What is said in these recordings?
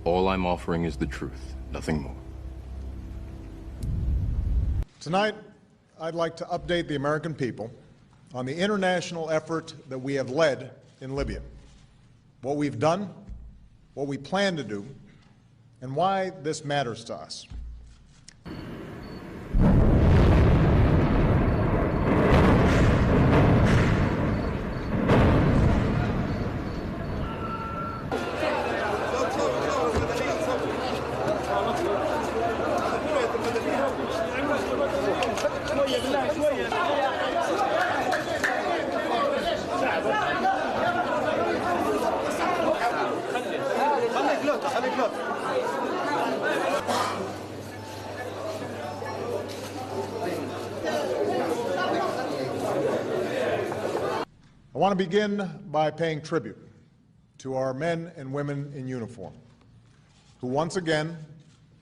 All I'm offering is the truth, nothing more. Tonight, I'd like to update the American people on the international effort that we have led in Libya, what we've done, what we plan to do, and why this matters to us. I want to begin by paying tribute to our men and women in uniform, who once again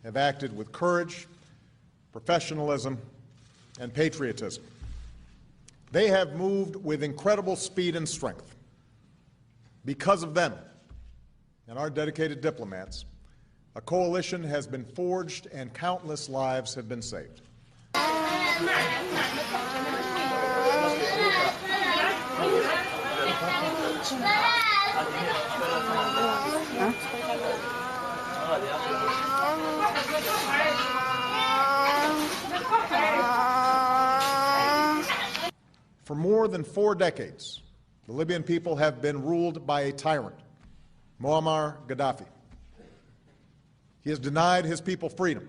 have acted with courage, professionalism, and patriotism. They have moved with incredible speed and strength. Because of them and our dedicated diplomats, a coalition has been forged and countless lives have been saved. For more than 4 decades, the Libyan people have been ruled by a tyrant, Muammar Gaddafi. He has denied his people freedom.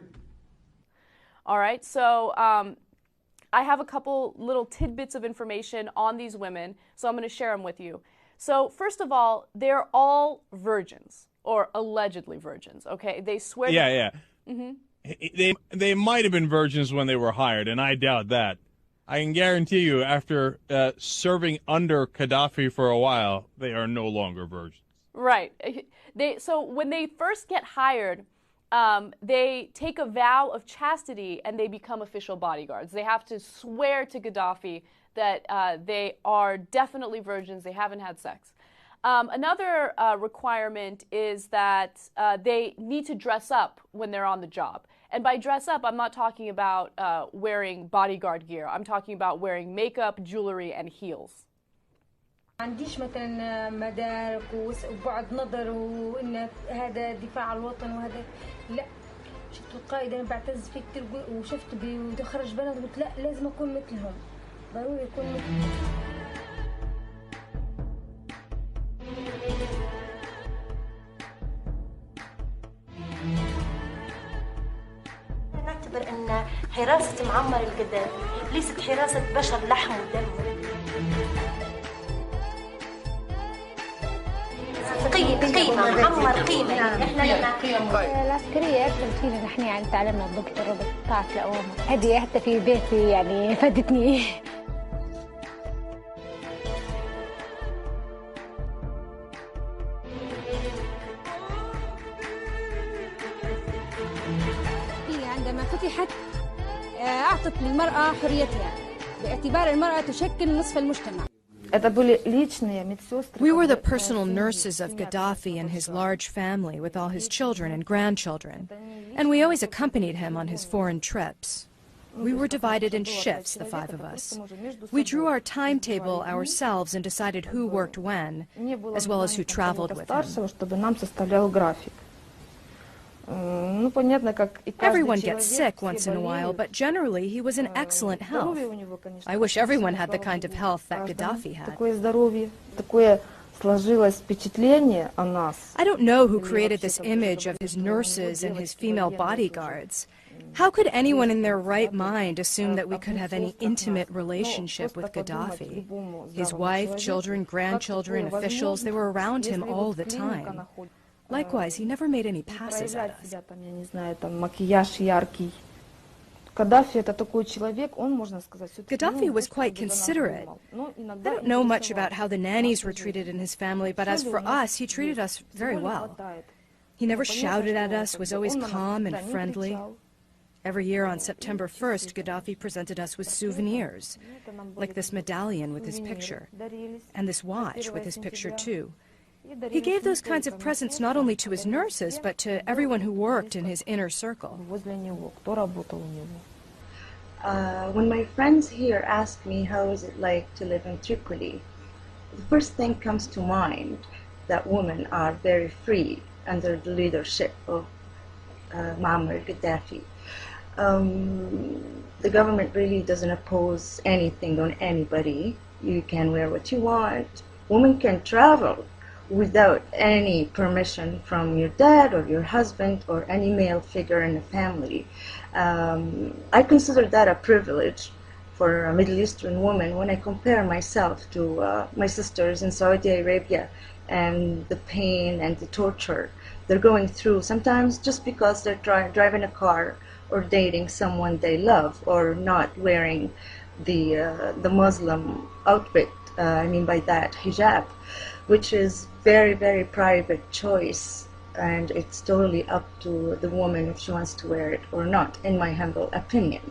All right, so I have a couple little tidbits of information on these women, so I'm going to share them with you. So first of all, they're all virgins, or allegedly virgins, okay? They swear... Yeah. Mm-hmm. They might have been virgins when they were hired, and I doubt that. I can guarantee you, after serving under Gaddafi for a while, they are no longer virgins. Right. So when they first get hired, they take a vow of chastity and they become official bodyguards. They have to swear to Gaddafi that they are definitely virgins, they haven't had sex. Another requirement is that they need to dress up when they're on the job. And by dress up, I'm not talking about wearing bodyguard gear. I'm talking about wearing makeup, jewelry, and heels. ما عنديش مثلا مدارك وبعد نظر وإن هذا دفاع عن الوطن وهذا لا شفت القائد أنا بعتز فيه كتير وشفت بيخرج بنات قلت لا لازم أكون مثلهم ضروري أكون مثلهم. نعتبر أن حراسة معمر القذافي ليست حراسة بشر لحم ودم. قيمة معمر قيمة احنا لنا قيم. العسكرية أثرت فينا نحن يعني تعلمنا الضبط الربط طاعة الأوامر. هذه حتى في بيتي يعني فادتني. عندما فتحت أعطت للمرأة حريتها باعتبار المرأة تشكل نصف المجتمع. We were the personal nurses of Gaddafi and his large family with all his children and grandchildren, and we always accompanied him on his foreign trips. We were divided in shifts, the 5 of us. We drew our timetable ourselves and decided who worked when, as well as who traveled with him. Everyone gets sick once in a while, but generally he was in excellent health. I wish everyone had the kind of health that Gaddafi had. I don't know who created this image of his nurses and his female bodyguards. How could anyone in their right mind assume that we could have any intimate relationship with Gaddafi? His wife, children, grandchildren, officials, they were around him all the time. Likewise, he never made any passes at us. Gaddafi was quite considerate. I don't know much about how the nannies were treated in his family, but as for us, he treated us very well. He never shouted at us, was always calm and friendly. Every year on September 1st, Gaddafi presented us with souvenirs, like this medallion with his picture, and this watch with his picture too. He gave those kinds of presents not only to his nurses, but to everyone who worked in his inner circle. When my friends here ask me how is it like to live in Tripoli, the first thing comes to mind that women are very free under the leadership of Muammar Gaddafi. The government really doesn't impose anything on anybody. You can wear what you want. Women can travel without any permission from your dad or your husband or any male figure in the family. I consider that a privilege for a Middle Eastern woman when I compare myself to my sisters in Saudi Arabia and the pain and the torture they're going through, sometimes just because they're driving a car or dating someone they love or not wearing the Muslim outfit, I mean by that hijab, which is very, very private choice, and it's totally up to the woman if she wants to wear it or not, in my humble opinion.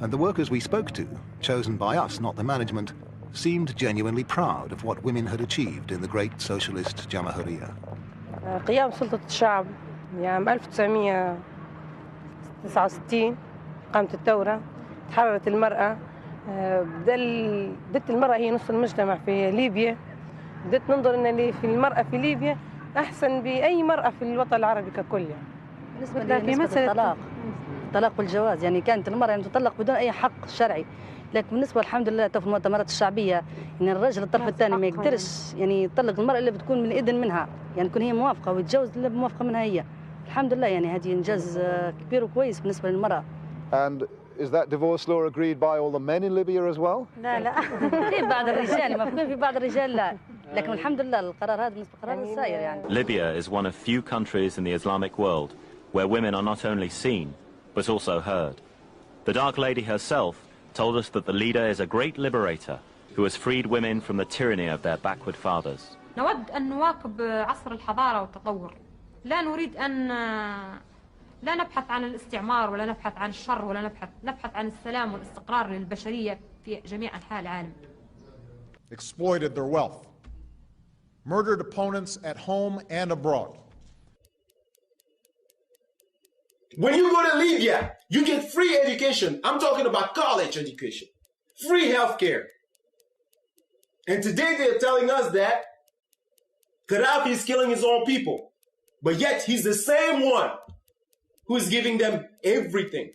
And the workers we spoke to, chosen by us, not the management, seemed genuinely proud of what women had achieved in the great socialist Jamahiriya. قيام سلطة الشعب عام 1969 قامت الثورة، تحررت المرأة، بدت المرأة هي نصف المجتمع في ليبيا، بدت ننظر أن اللي في المرأة في ليبيا أحسن بأي مرأة في الوطن العربي ككل. بالنسبة للطلاق والجواز، يعني كانت المرأة تطلق بدون أي حق شرعي، لكن بالنسبة الحمد لله في المؤتمرات الشعبية إن الرجل الطرف الثاني ما يقدرش يعني يطلق المرأة اللي بتكون من إذن منها، يعني تكون هي موافقة ويتجوز اللي موافقة منها هي. الحمد لله يعني هذه إنجاز كبير وكويس بالنسبة للمرأة. And is that divorce law agreed by all the men in Libya as well? لا في بعض الرجال مفهوم، في بعض الرجال لا، لكن الحمد لله القرار هذا بالنسبة للقرار السائر يعني. Libya is one of few countries in the Islamic world where women are not only seen but also heard. The Dark Lady herself told us that the leader is a great liberator who has freed women from the tyranny of their backward fathers. نود أن نواكب عصر الحضارة والتطور. لا نريد أن لا نبحث عن الاستعمار ولا نبحث عن الشر ولا نبحث عن السلام والاستقرار للبشرية في جميع أنحاء العالم. Exploited their wealth, murdered opponents at home and abroad. When you go to Libya, you get free education. I'm talking about college education, free healthcare. And today they're telling us that Gaddafi is killing his own people, but yet he's the same one who's giving them everything.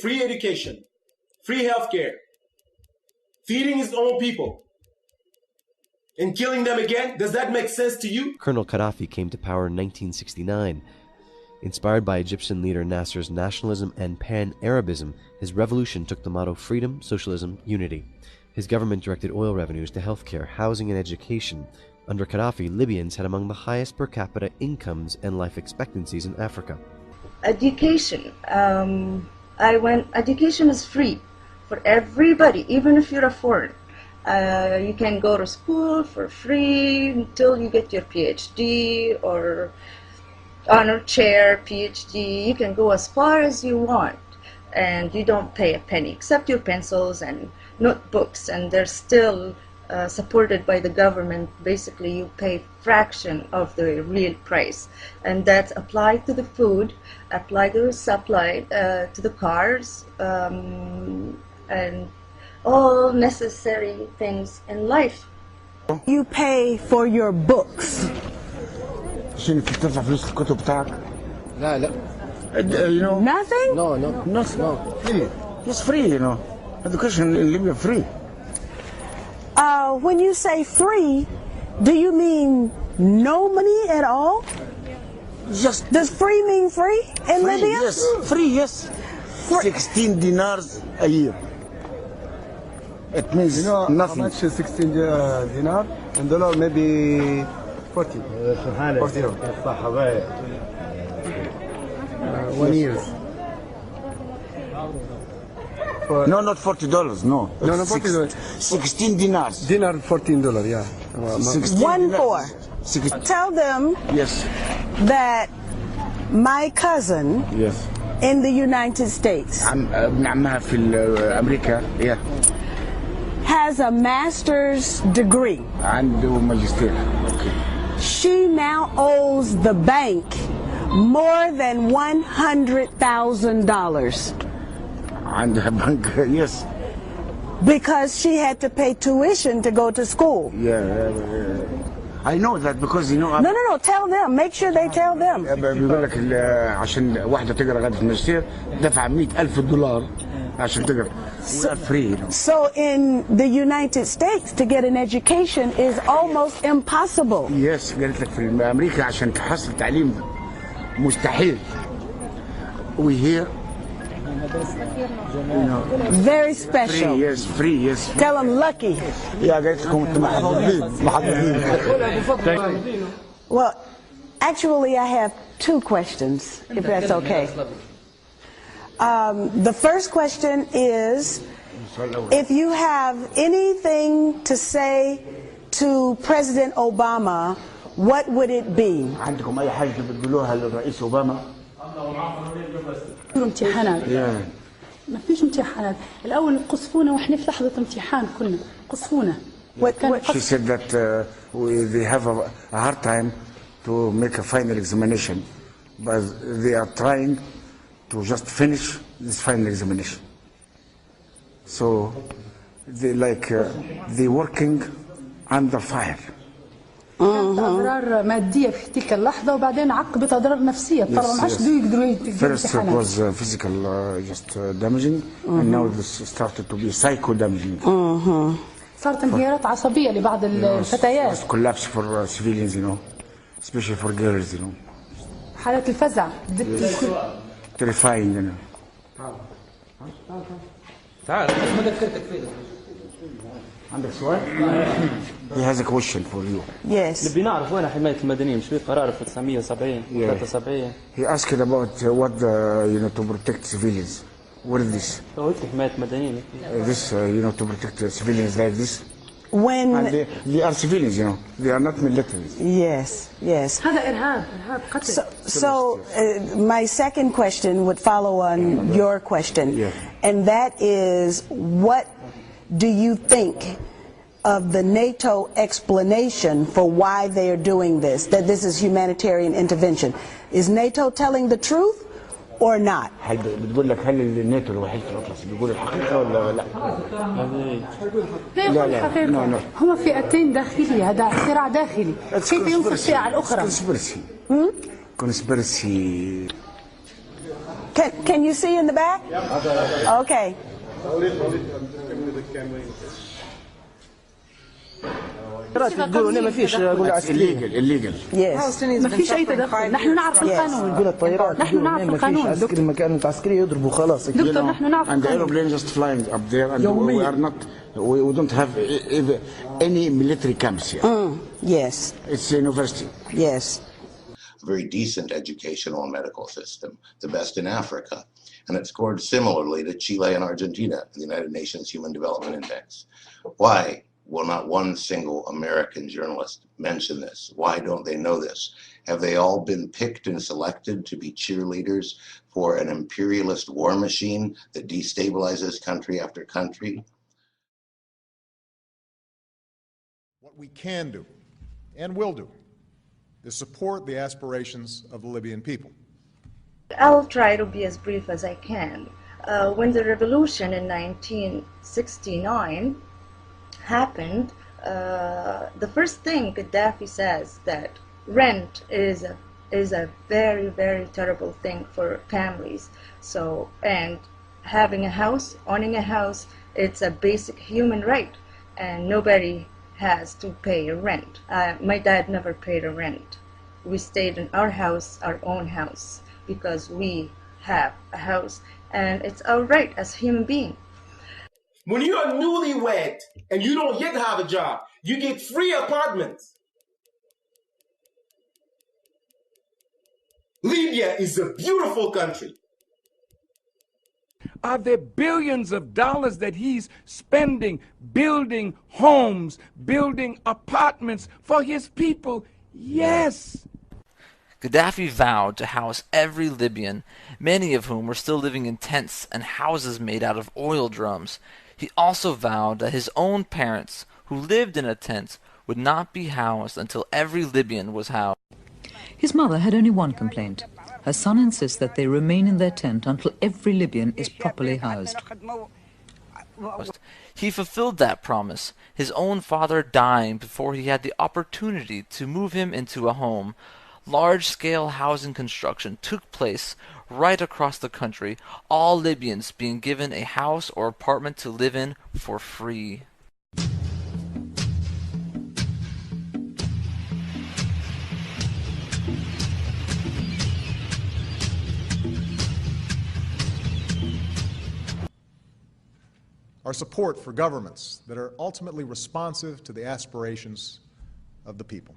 Free education, free healthcare, feeding his own people, and killing them again. Does that make sense to you? Colonel Gaddafi came to power in 1969. Inspired by Egyptian leader Nasser's nationalism and pan-Arabism, his revolution took the motto freedom, socialism, unity. His government directed oil revenues to healthcare, housing, and education. Under Gaddafi, Libyans had among the highest per capita incomes and life expectancies in Africa. Education. Education is free for everybody, even if you're a foreigner. You can go to school for free until you get your PhD or honor chair, PhD. You can go as far as you want, and you don't pay a penny except your pencils and notebooks, and they're still supported by the government. Basically, you pay fraction of the real price, and that's applied to the food, applied to the supply, to the cars, and all necessary things in life. You pay for your books. عشان تدفع فلوس الكتب بتاعك؟ لا you know nothing? No, free. It's free, you know. Education in Libya free. When you say free, do you mean no money at all? Does free mean free in Libya? Yes, free, yes. 16 dinars a year. It means nothing. How much is 16 dinar? In dollar, maybe 40. 40. 1 year. No, not $40. No. No, $40. 16 dinars. Dinar, $14. Yeah. 1-4. Tell them. Yes. That my cousin. Yes. In the United States. ابن عمها في أمريكا. Yeah. has a master's degree. عنده ماجستير. She now owes the bank more than $100,000. عندها بنك. Yes. Because she had to pay tuition to go to school. Yeah. I know that because you know. No, tell them. Make sure they tell them. بيقول لك عشان واحدة تقرأ غدا في الماجستير دفع $100,000 عشان تقرأ. We are free. So in the United States, to get an education is almost impossible. Yes, قالت لك في أمريكا عشان تحصل تعليم مستحيل. We here. You know, very special. Free, yes. Tell them lucky. Yeah, قالت لكم أنتم محظوظين. Well, actually, I have two questions, if that's okay. The first question is, if you have anything to say to President Obama, what would it be? عندكم أي حاجة بتقولوها للرئيس أوباما؟ امتحانات. ما فيش امتحانات. الأول قصفونا وإحنا في لحظة امتحان كنا قصفونا. She said that they have a hard time to make a final examination, but they are trying to just finish this final examination. So they they working under fire. كانت أضرار مادية في تلك اللحظة وبعدين عقبت أضرار نفسية. طبعا ما عادش يقدروا يتجهزوا. First it was physical just damaging, and now this started to be psycho damaging. صارت انهيارات عصبية لبعض الفتيات. Collapse for civilians, you know, especially for girls, you know. حالة الفزع. Terrifying, you know. تعال ما ذكرتك فيه. عندك سؤال؟ He has a question for you. Yes. نبي نعرف وين حماية المدنيين؟ مش في قرار في 1970 73. He asked about what you know to protect civilians. What is this? قلت حماية مدنيين. This you know to protect civilians like this. When and they are civilians, you know, they are not military. Yes. هذا إرهاب قتل. So my second question would follow on your question, and that is, what do you think of the NATO explanation for why they are doing this, that this is humanitarian intervention? Is NATO telling the truth or not? بتقول لك هل الناتو الوحيد في الأطلس بيقول الحقيقة ولا لا؟ لا الحقيقة. هما فئتين داخلية، هذا صراع داخلي. كيف ينصف فئة على الأخرى؟ Conspiracy. Can you see in the back? Okay. يقولوا لا ما فيش illegal. Yes. ما فيش أي تدخل. نحن نعرف القانون. يقول الطيارات. نحن نعرف القانون. عسكري مكان عسكري يضربوا خلاص. دكتور نحن نعرف And the aeroplane just flying up there, and we are not. We don't have any military camps here. Yes. It's a university. Yes. A very decent educational and medical system, the best in Africa. And it scored similarly to Chile and Argentina in the United Nations Human Development Index. Why will not one single American journalist mention this? Why don't they know this? Have they all been picked and selected to be cheerleaders for an imperialist war machine that destabilizes country after country? What we can do and will do is support the aspirations of the Libyan people. I'll try to be as brief as I can. When the revolution in 1969 happened, the first thing Gaddafi says that rent is a very, very terrible thing for families. So, and having a house, owning a house, it's a basic human right, and nobody has to pay a rent. My dad never paid a rent. We stayed in our house, our own house, because we have a house, and it's our right as human beings. When you are newlywed and you don't yet have a job, you get free apartments. Libya is a beautiful country. Are there billions of dollars that he's spending building homes, building apartments for his people? Yes. Gaddafi vowed to house every Libyan, many of whom were still living in tents and houses made out of oil drums. He also vowed that his own parents, who lived in a tent, would not be housed until every Libyan was housed. His mother had only one complaint. Her son insists that they remain in their tent until every Libyan is properly housed. He fulfilled that promise, his own father dying before he had the opportunity to move him into a home. Large-scale housing construction took place right across the country, all Libyans being given a house or apartment to live in for free. Our support for governments that are ultimately responsive to the aspirations of the people.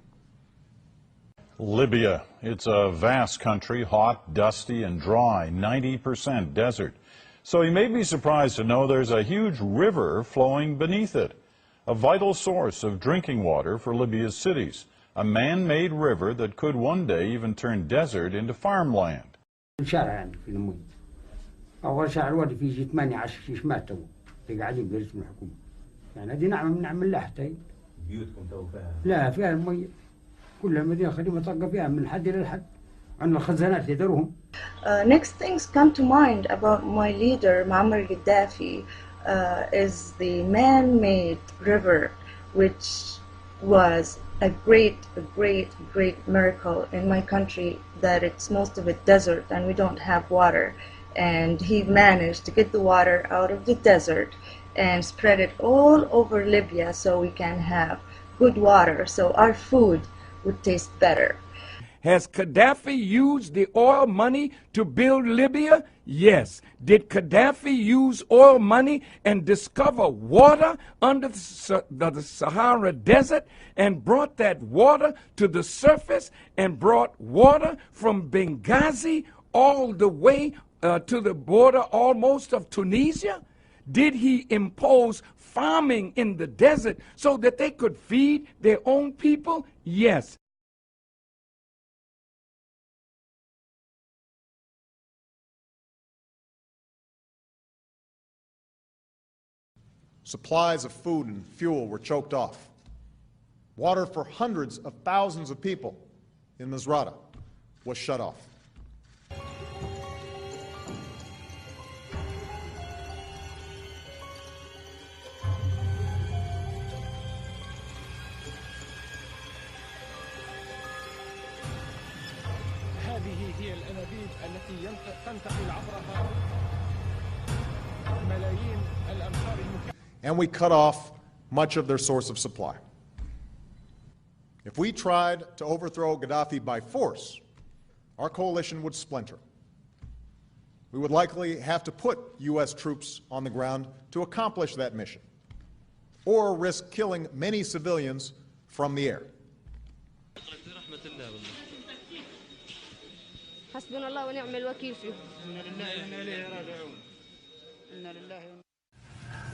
Libya. It's a vast country, hot, dusty, and dry, 90% desert. So you may be surprised to know there's a huge river flowing beneath it, a vital source of drinking water for Libya's cities, a man-made river that could one day even turn desert into farmland. قاعدين باسم الحكومة يعني هذه نعمة من نعم الله حتى بيوتكم تو فيها لا فيها المية كلها مدينة خديمة طاقة فيها من الحد إلى الحد عندنا الخزانات يدروهم. Next things come to mind about my leader Muammar Gaddafi is the man-made river, which was a great miracle in my country, that it's most of it desert and we don't have water. And he managed to get the water out of the desert and spread it all over Libya so we can have good water, so our food would taste better. Has Gaddafi used the oil money to build Libya? Yes. Did Gaddafi use oil money and discover water under the Sahara Desert and brought that water to the surface and brought water from Benghazi all the way to the border almost of Tunisia? Did he impose farming in the desert so that they could feed their own people? Yes. Supplies of food and fuel were choked off. Water for hundreds of thousands of people in Misrata was shut off. هي الأنابيب التي تنتقل عبرها ملايين الأمتار. And we cut off much of their source of supply. If we tried to overthrow Gaddafi by force, our coalition would splinter. We would likely have to put U.S. troops on the ground to accomplish that mission, or risk killing many civilians from the air. حسبنا الله ونعم الوكيل فيه.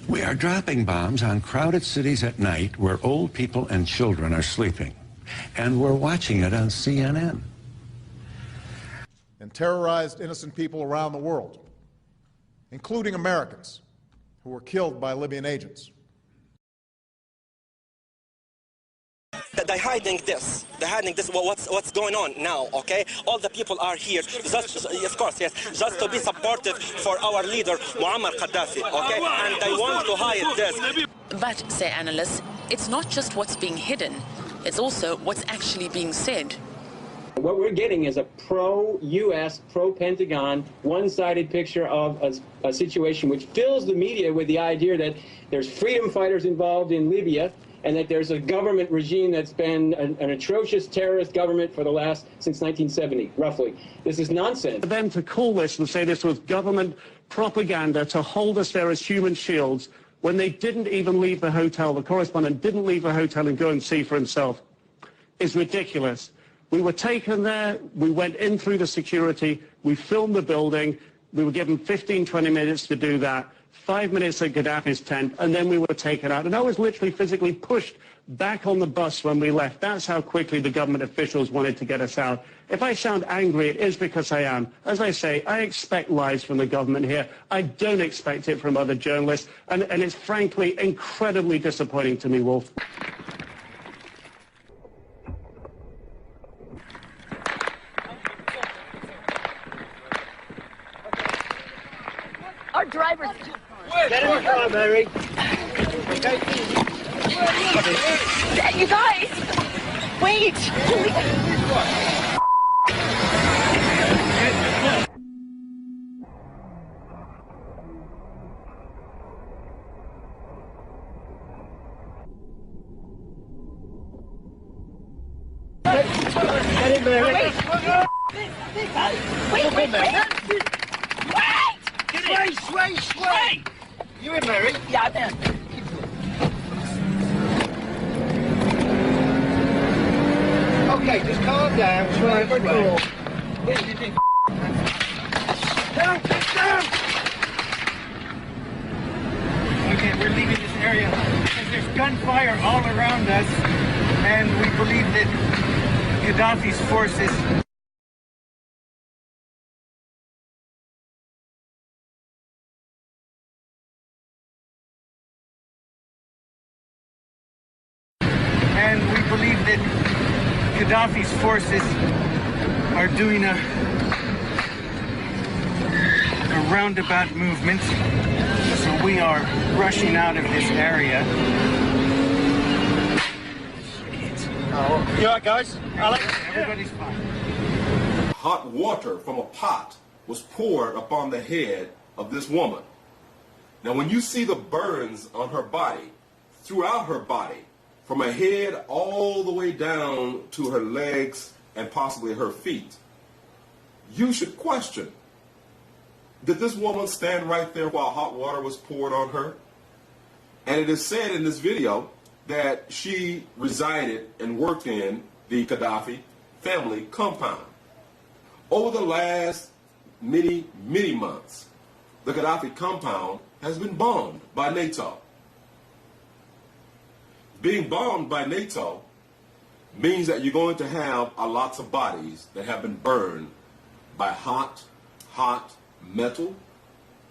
We are dropping bombs on crowded cities at night where old people and children are sleeping. And we're watching it on CNN. And terrorized innocent people around the world, including Americans who were killed by Libyan agents. They're hiding this. What's going on now, okay? All the people are here, just, of course, yes, just to be supportive for our leader, Muammar Gaddafi, okay? And they want to hide this. But, say analysts, it's not just what's being hidden, it's also what's actually being said. What we're getting is a pro-U.S., pro-Pentagon, one-sided picture of a situation which fills the media with the idea that there's freedom fighters involved in Libya, and that there's a government regime that's been an atrocious terrorist government for the last, since 1970, roughly. This is nonsense. For them to call this and say this was government propaganda to hold us there as human shields when they didn't even leave the hotel, the correspondent didn't leave the hotel and go and see for himself, is ridiculous. We were taken there, we went in through the security, we filmed the building, we were given 15, 20 minutes to do that. 5 minutes at Gaddafi's tent, and then we were taken out. And I was literally physically pushed back on the bus when we left. That's how quickly the government officials wanted to get us out. If I sound angry, it is because I am. As I say, I expect lies from the government here. I don't expect it from other journalists. And it's frankly incredibly disappointing to me, Wolf. Our driver's... Get in the car, Mary. You guys! Wait! Get in, Mary. Wait! Sway! You in, Mary? Yeah, I'm in. Okay, just calm down. Sway, we're cool. Down, get down! Okay, we're leaving this area because there's gunfire all around us, and we believe that Gaddafi's forces... And we believe that Gaddafi's forces are doing a roundabout movement. So we are rushing out of this area. You all right, guys? Alex? Everybody's fine. Hot water from a pot was poured upon the head of this woman. Now, when you see the burns on her body, throughout her body, from her head all the way down to her legs and possibly her feet, you should question, did this woman stand right there while hot water was poured on her? And it is said in this video that she resided and worked in the Gaddafi family compound. Over the last many months, the Gaddafi compound has been bombed by NATO. Being bombed by NATO means that you're going to have lots of bodies that have been burned by hot metal,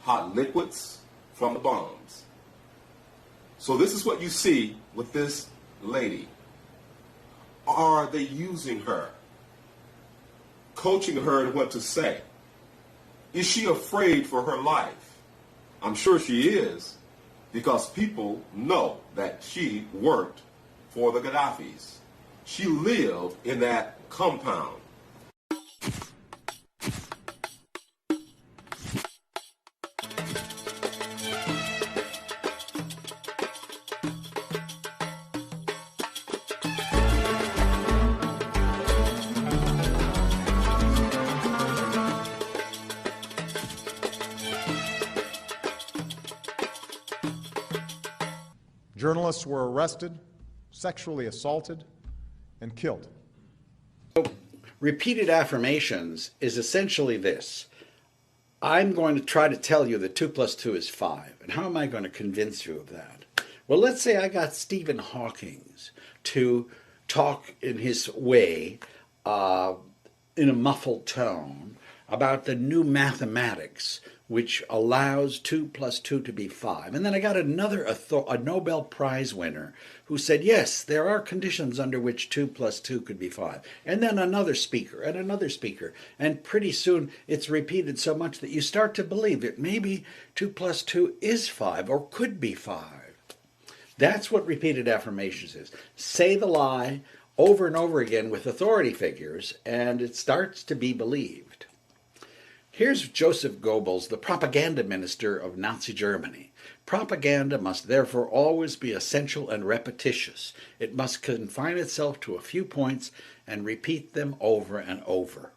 hot liquids from the bombs. So this is what you see with this lady. Are they using her? Coaching her in what to say? Is she afraid for her life? I'm sure she is, because people know that she worked for the Gaddafis. She lived in that compound. Journalists were arrested, sexually assaulted, and killed. Repeated affirmations is essentially this. I'm going to try to tell you that 2 + 2 is 5. And how am I going to convince you of that? Well, let's say I got Stephen Hawking to talk in his way, in a muffled tone, about the new mathematics which allows 2 + 2 to be 5. And then I got a Nobel Prize winner who said, yes, there are conditions under which 2 + 2 could be 5. And then another speaker and another speaker. And pretty soon it's repeated so much that you start to believe that maybe 2 + 2 is 5 or could be 5. That's what repeated affirmations is. Say the lie over and over again with authority figures, and it starts to be believed. Here's Joseph Goebbels, the propaganda minister of Nazi Germany. Propaganda must therefore always be essential and repetitious. It must confine itself to a few points and repeat them over and over.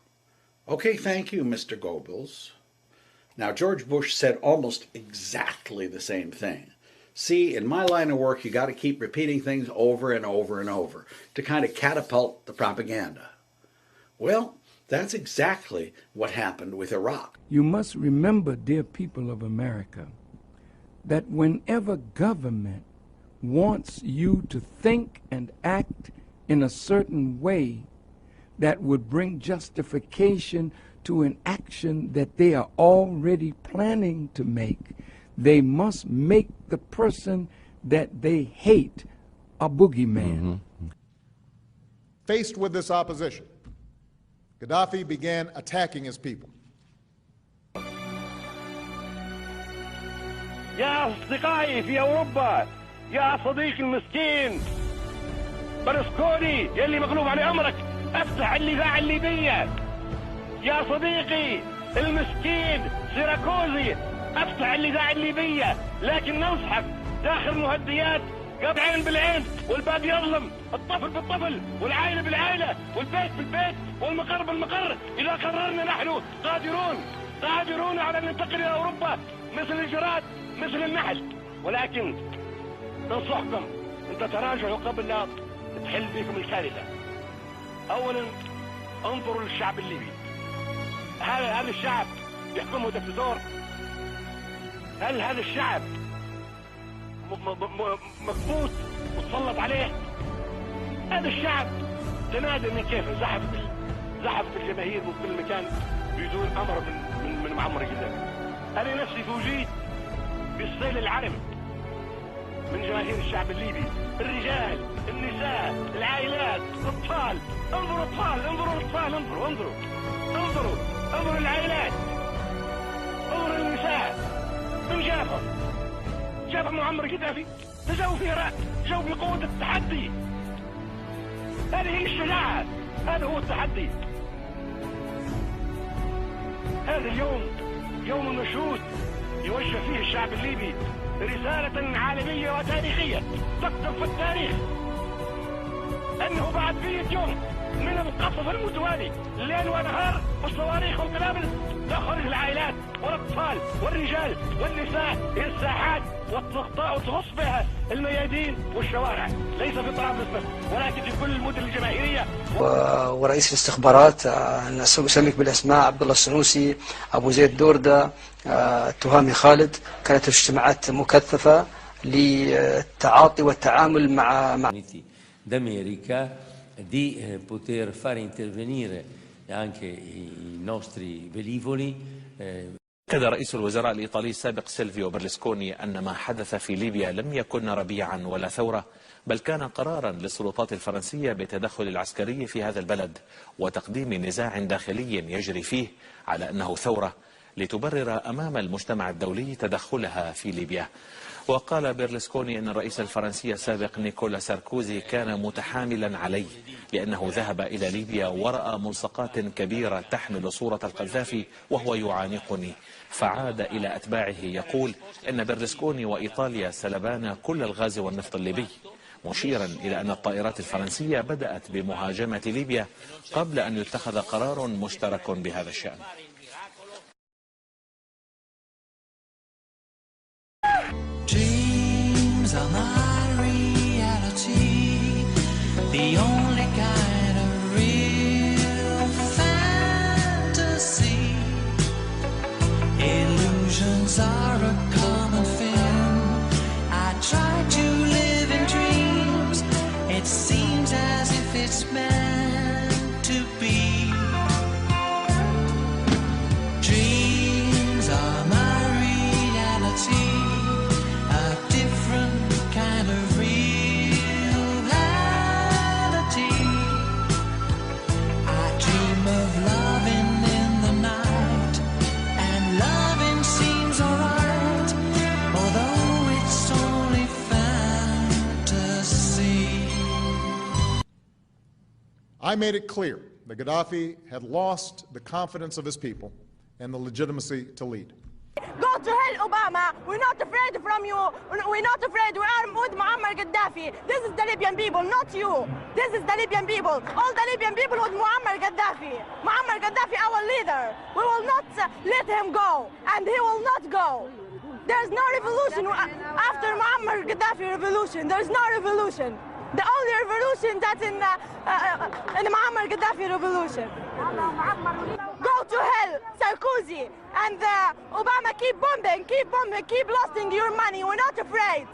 Okay, thank you, Mr. Goebbels. Now, George Bush said almost exactly the same thing. See, in my line of work, you got to keep repeating things over and over and over to kind of catapult the propaganda. Well, that's exactly what happened with Iraq. You must remember, dear people of America, that whenever government wants you to think and act in a certain way that would bring justification to an action that they are already planning to make, they must make the person that they hate a boogeyman. Faced with this opposition, Gaddafi began attacking his people. يا أصدقائي في أوروبا، يا صديقي المسكين برلسكوني يلي مغلوب على أمرك، افتح الإذاعة الليبية. يا صديقي المسكين سيراكوزي، افتح الإذاعة الليبية. لكن ننصحك داخل مهديات قطع عين بالعين والباب يظلم، الطفل بالطفل والعائلة بالعائلة والبيت بالبيت والمقر بالمقر. إذا قررنا نحن قادرون على أن ننتقل إلى أوروبا مثل الجراد مثل النحل. ولكن ننصحكم أن تتراجعوا قبل لا تحل بكم الكارثة. أولا انظروا للشعب الليبي. هل الشعب يحكمه دكتاتور؟ هل هذا الشعب مكبوت وتسلط عليه؟ هذا الشعب تنادى من كيف زحفت الجماهير من كل مكان بدون امر من معمر الجزائر. انا نفسي فوجئت بالسيل العرم من جماهير الشعب الليبي، الرجال، النساء، العائلات، الاطفال. انظروا اطفال، انظروا الاطفال، انظروا العائلات، انظروا النساء. من جابهم معمر قدافي، جاوا في العراق، جاوا بقوة التحدي. هذه هي الشجاعة، هذا هو التحدي. هذا اليوم يوم مشهود يوجه فيه الشعب الليبي رسالة عالمية وتاريخية تكتب في التاريخ أنه بعد 100 يوم من القصف المتوالي الليل ونهار والصواريخ والقنابل تخرج العائلات والأطفال والرجال والنساء إلى الساحات وتغص بها الميادين والشوارع، ليس في طرابلس بس ولكن في كل المدن الجماهيرية. ورئيس الاستخبارات أسميك بالأسماء عبد الله السنوسي، أبو زيد دوردة، التهامي خالد، كانت اجتماعات مكثفة للتعاطي والتعامل مع d'America di poter fare intervenire anche i nostri velivoli. أكد رئيس الوزراء الإيطالي السابق سيلفيو برلسكوني أن ما حدث في ليبيا لم يكن ربيعا ولا ثورة، بل كان قرارا للسلطات الفرنسية بالتدخل العسكري في هذا البلد وتقديم نزاع داخلي يجري فيه على أنه ثورة لتبرر أمام المجتمع الدولي تدخلها في ليبيا. وقال برلسكوني أن الرئيس الفرنسي السابق نيكولا ساركوزي كان متحاملا عليه لأنه ذهب إلى ليبيا ورأى ملصقات كبيرة تحمل صورة القذافي وهو يعانقني، فعاد إلى أتباعه يقول أن برلسكوني وإيطاليا سلبانا كل الغاز والنفط الليبي، مشيرا إلى أن الطائرات الفرنسية بدأت بمهاجمة ليبيا قبل أن يتخذ قرار مشترك بهذا الشأن. Dreams are my reality, the only kind of real fantasy. Illusions are a common thing. I try to live in dreams. It seems as if it's meant to be. Dreams are my reality. I made it clear that Gaddafi had lost the confidence of his people and the legitimacy to lead. Go to hell, Obama. We're not afraid from you. We're not afraid. We are with Muammar Gaddafi. This is the Libyan people, not you. This is the Libyan people. All the Libyan people with Muammar Gaddafi. Muammar Gaddafi, our leader. We will not let him go, and he will not go. There's no revolution after Muammar Gaddafi revolution. There's no revolution. The only revolution that's in Muammar Gaddafi revolution. Go to hell, Sarkozy, and Obama. Keep bombing, keep losing your money. We're not afraid.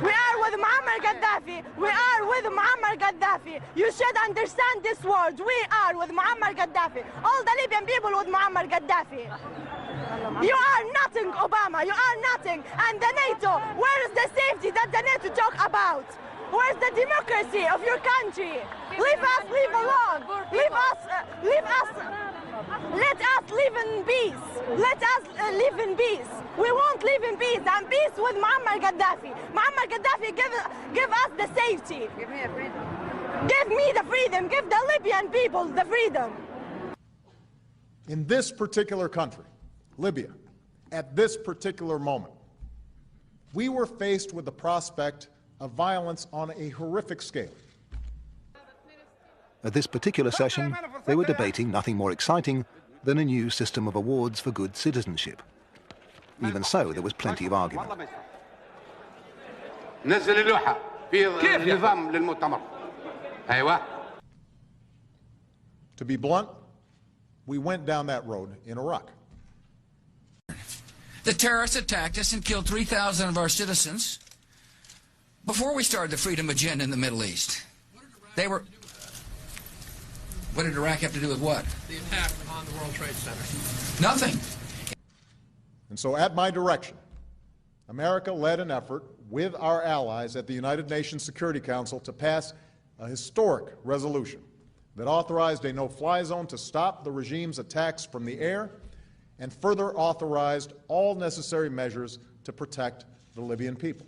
We are with Muammar Gaddafi. We are with Muammar Gaddafi. You should understand this word. We are with Muammar Gaddafi. All the Libyan people with Muammar Gaddafi. You are nothing, Obama. You are nothing. And the NATO, where is the safety that the NATO talk about? Where's the democracy of your country? Leave us, leave alone. Leave us, leave us. Let us live in peace. Let us live in peace. We won't live in peace. And peace with Muammar Gaddafi. Muammar Gaddafi give us the safety. Give me the freedom. Give me the freedom. Give the Libyan people the freedom. In this particular country, Libya, at this particular moment, we were faced with the prospect of violence on a horrific scale. At this particular session, they were debating nothing more exciting than a new system of awards for good citizenship. Even so, there was plenty of argument. To be blunt, we went down that road in Iraq. The terrorists attacked us and killed 3,000 of our citizens before we started the freedom agenda in the Middle East. They were... What did Iraq have to do with what? The attack on the World Trade Center. Nothing. And so at my direction, America led an effort with our allies at the United Nations Security Council to pass a historic resolution that authorized a no-fly zone to stop the regime's attacks from the air and further authorized all necessary measures to protect the Libyan people.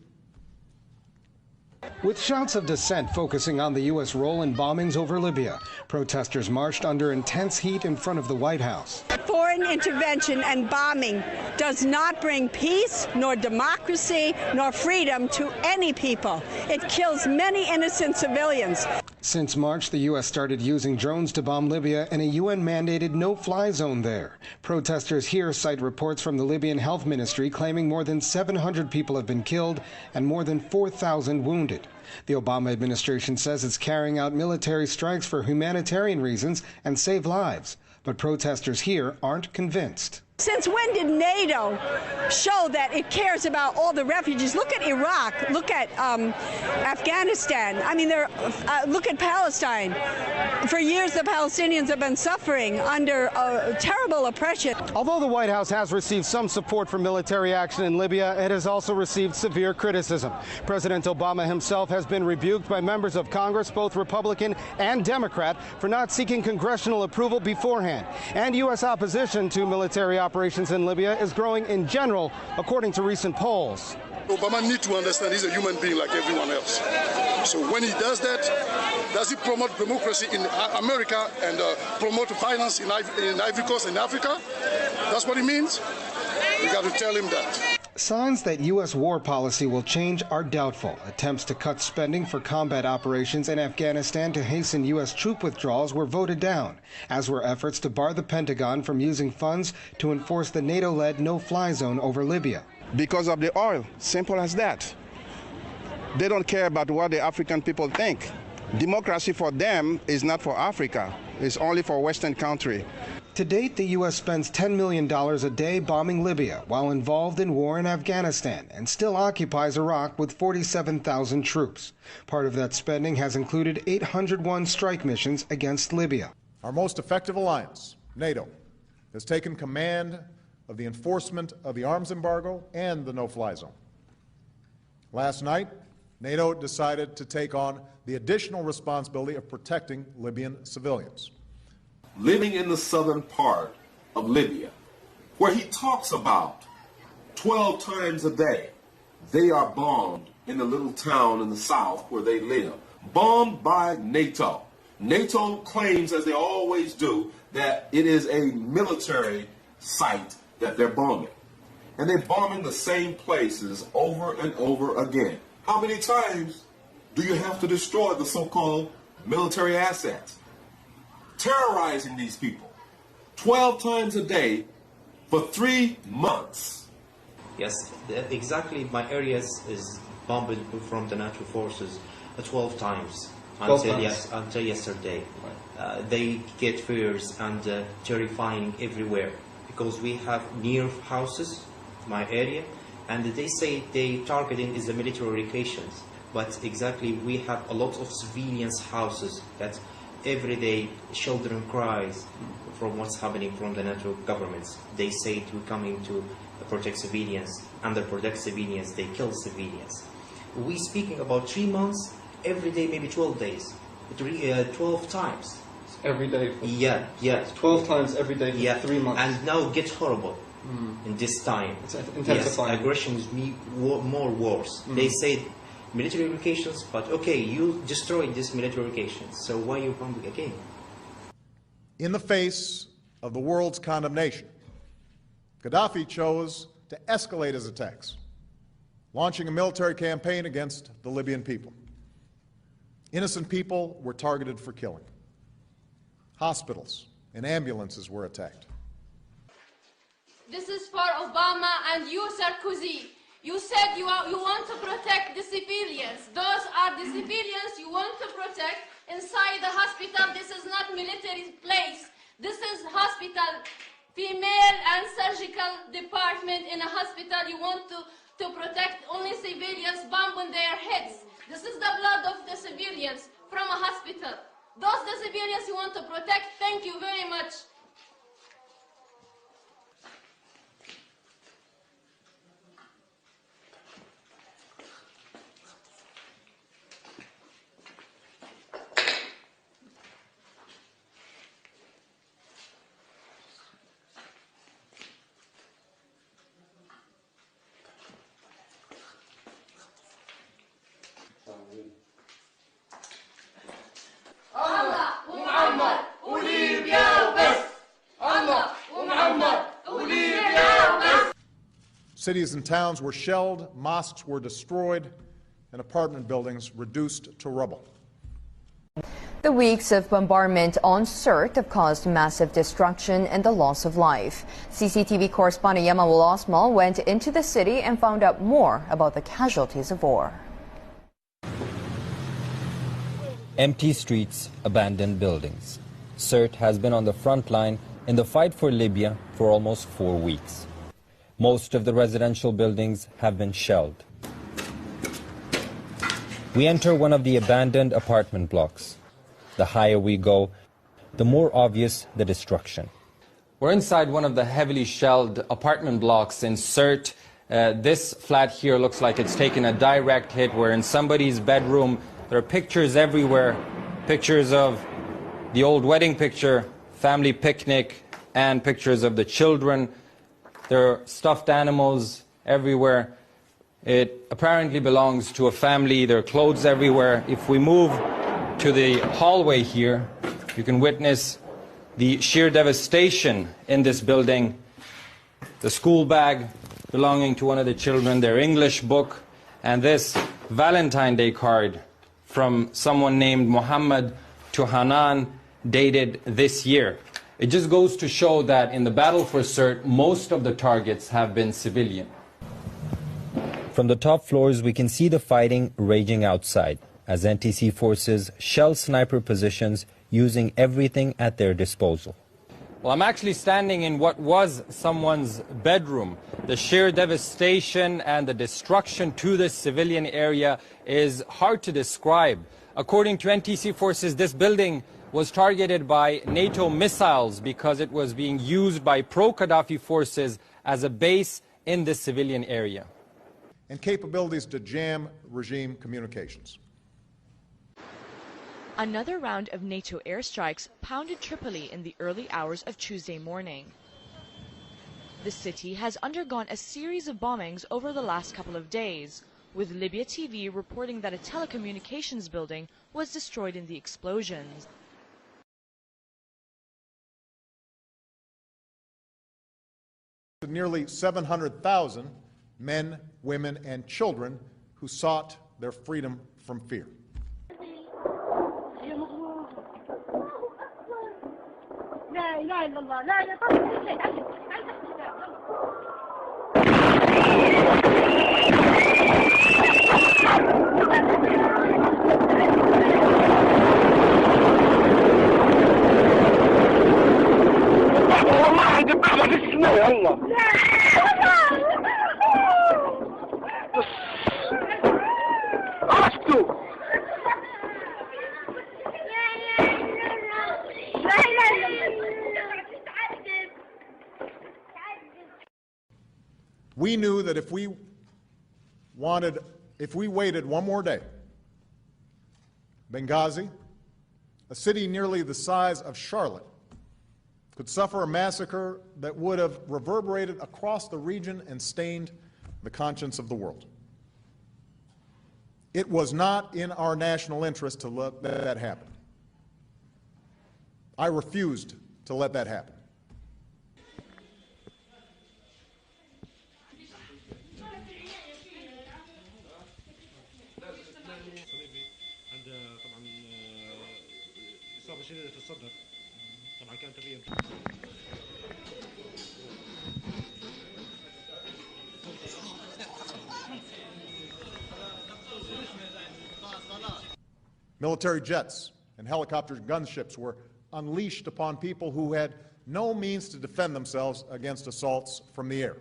With shouts of dissent focusing on the U.S. role in bombings over Libya, protesters marched under intense heat in front of the White House. Foreign intervention and bombing does not bring peace, nor democracy, nor freedom to any people. It kills many innocent civilians. Since March, the U.S. started using drones to bomb Libya and a UN-mandated no-fly zone there. Protesters here cite reports from the Libyan Health Ministry claiming more than 700 people have been killed and more than 4,000 wounded. The Obama administration says it's carrying out military strikes for humanitarian reasons and save lives. But protesters here aren't convinced. Since when did NATO show that it cares about all the refugees? Look at Iraq. Look at Afghanistan. I mean, look at Palestine. For years, the Palestinians have been suffering under terrible oppression. Although the White House has received some support for military action in Libya, it has also received severe criticism. President Obama himself has been rebuked by members of Congress, both Republican and Democrat, for not seeking congressional approval beforehand. And U.S. opposition to military operations in Libya is growing in general, according to recent polls. Obama needs to understand he's a human being like everyone else. So when he does that, does he promote democracy in America and promote finance in Ivory Coast in Africa? That's what he means? We got to tell him that. Signs that U.S. war policy will change are doubtful. Attempts to cut spending for combat operations in Afghanistan to hasten U.S. troop withdrawals were voted down, as were efforts to bar the Pentagon from using funds to enforce the NATO-led no-fly zone over Libya. Because of the oil, simple as that. They don't care about what the African people think. Democracy for them is not for Africa. It's only for Western country. To date, the U.S. spends $10 million a day bombing Libya while involved in war in Afghanistan and still occupies Iraq with 47,000 troops. Part of that spending has included 801 strike missions against Libya. Our most effective alliance, NATO, has taken command of the enforcement of the arms embargo and the no-fly zone. Last night, NATO decided to take on the additional responsibility of protecting Libyan civilians. Living in the southern part of Libya, where he talks about 12 times a day, they are bombed in the little town in the south where they live, bombed by NATO. NATO claims, as they always do, that it is a military site that they're bombing. And they're bombing the same places over and over again. How many times do you have to destroy the so-called military assets? Terrorizing these people 12 times a day for 3 months. Yes, exactly. My area is bombed from the NATO forces 12 times until yesterday. They get fears and terrifying everywhere because we have near houses, my area, and they say they targeting is the military locations. But exactly, we have a lot of civilians' houses that every day children cries from what's happening from the NATO governments. They say we're coming to protect civilians. Under protect civilians, they kill civilians. We speaking about 3 months, every day, maybe 12 days, 12 times. Every day? Yeah. 12 times every day for 3 months. And now it gets horrible in this time. It's intensifying. Yes, aggression is more worse. They say military locations, but okay, you destroyed this military locations, so why you bombing again? In the face of the world's condemnation, Gaddafi chose to escalate his attacks, launching a military campaign against the Libyan people. Innocent people were targeted for killing. Hospitals and ambulances were attacked. This is for Obama and you, Sarkozy. You said you want to protect the civilians. Those are the civilians you want to protect inside the hospital. This is not military place. This is hospital, female and surgical department in a hospital. You want to protect only civilians, bomb on their heads. This is the blood of the civilians from a hospital. Those the civilians you want to protect. Thank you very much. Cities and towns were shelled, mosques were destroyed, and apartment buildings reduced to rubble. The weeks of bombardment on Sirte have caused massive destruction and the loss of life. CCTV correspondent Yamanul Osmal went into the city and found out more about the casualties of war. Empty streets, abandoned buildings. Sirte has been on the front line in the fight for Libya for almost 4 weeks. Most of the residential buildings have been shelled. We enter one of the abandoned apartment blocks. The higher we go, the more obvious the destruction. We're inside one of the heavily shelled apartment blocks in Sirte. This flat here looks like it's taken a direct hit. We're in somebody's bedroom. There are pictures everywhere, pictures of the old wedding picture, family picnic, and pictures of the children. There are stuffed animals everywhere. It apparently belongs to a family. There are clothes everywhere. If we move to the hallway here, you can witness the sheer devastation in this building. The school bag belonging to one of the children, their English book, and this Valentine's Day card from someone named Muhammad to Hanan, dated this year. It just goes to show that in the battle for Sirte, most of the targets have been civilian. From the top floors, we can see the fighting raging outside as NTC forces shell sniper positions using everything at their disposal. Well, I'm actually standing in what was someone's bedroom. The sheer devastation and the destruction to this civilian area is hard to describe. According to NTC forces, this building was targeted by NATO missiles because it was being used by pro-Gaddafi forces as a base in this civilian area. And capabilities to jam regime communications. Another round of NATO airstrikes pounded Tripoli in the early hours of Tuesday morning. The city has undergone a series of bombings over the last couple of days, with Libya TV reporting that a telecommunications building was destroyed in the explosions. Nearly 700,000 men, women, and children who sought their freedom from fear. الله. عشتوا. We knew that if we waited one more day, Benghazi, a city nearly the size of Charlotte, could suffer a massacre that would have reverberated across the region and stained the conscience of the world. It was not in our national interest to let that happen. I refused to let that happen. Military jets and helicopters and gunships were unleashed upon people who had no means to defend themselves against assaults from the air.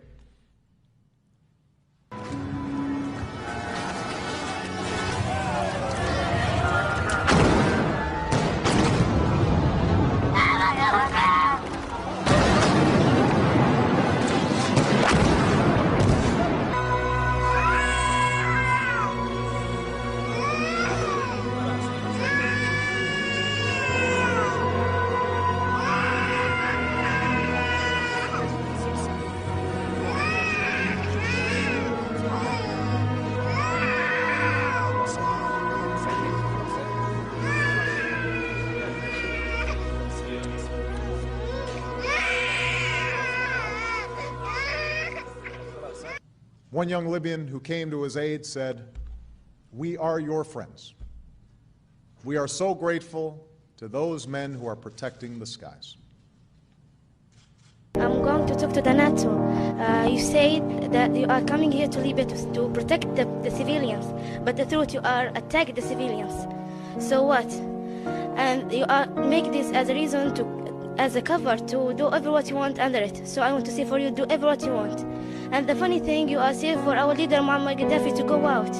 One young Libyan who came to his aid said, "We are your friends. We are so grateful to those men who are protecting the skies." I'm going to talk to the NATO. You said that you are coming here to Libya to protect the civilians, but the truth, you are attacking the civilians. So what? And you are make this as a reason as a cover to do every what you want under it. So I want to say for you, do every what you want. And the funny thing, you are saying for our leader Muammar Gaddafi to go out.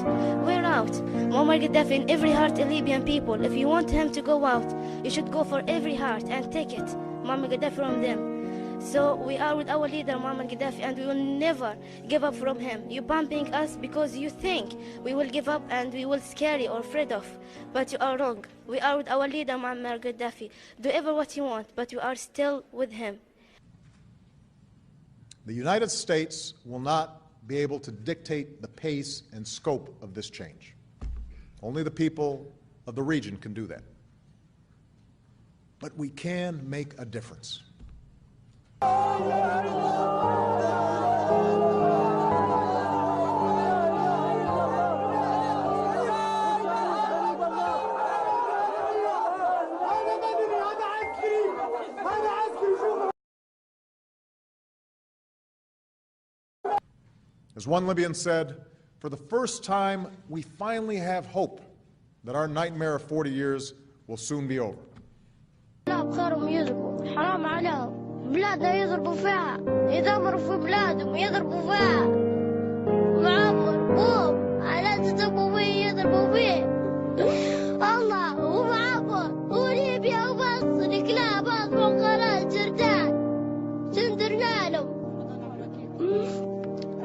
We're out. Muammar Gaddafi in every heart of Libyan people. If you want him to go out, you should go for every heart and take it. Muammar Gaddafi from them. So we are with our leader Muammar Gaddafi, and we will never give up from him. You're bumping us because you think we will give up and we will scary or afraid of. But you are wrong. We are with our leader Muammar Gaddafi. Do ever what you want, but you are still with him. The United States will not be able to dictate the pace and scope of this change. Only the people of the region can do that. But we can make a difference. As one Libyan said, for the first time, we finally have hope that our nightmare of 40 years will soon be over. حرام عليهم بلادنا يضربوا فيها يدمروا في بلادهم يضربوا فيها معمر بوم على تضربوا فيه يضربوا فيه الله ومعمر وليبيا وبس الكلاب اصبحوا قرار جردان سندرنا لهم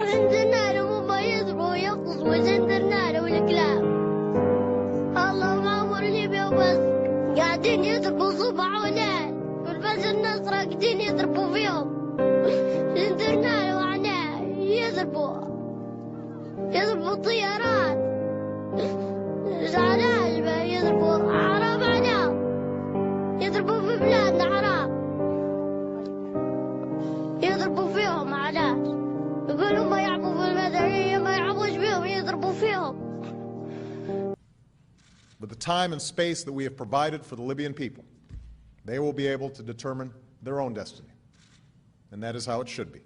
عندنا لهم هم يضربوا ويقصوا وسندرنا لهم الكلاب الله ومعمر ليبيا وبس قاعدين يضربوا صبح وليل والبس الناس راقدين يضربوا فيهم سندرنا لهم عناه يضربوا طيارات زعلان يضربوا حرام عليهم يضربوا في بلادنا حرام يضربوا فيهم علاش يقولوا ما يعبوا في المدنية ما يعبوش فيهم يضربوا فيهم. With the time and space that we have provided for the Libyan people, they will be able to determine their own destiny. And that is how it should be.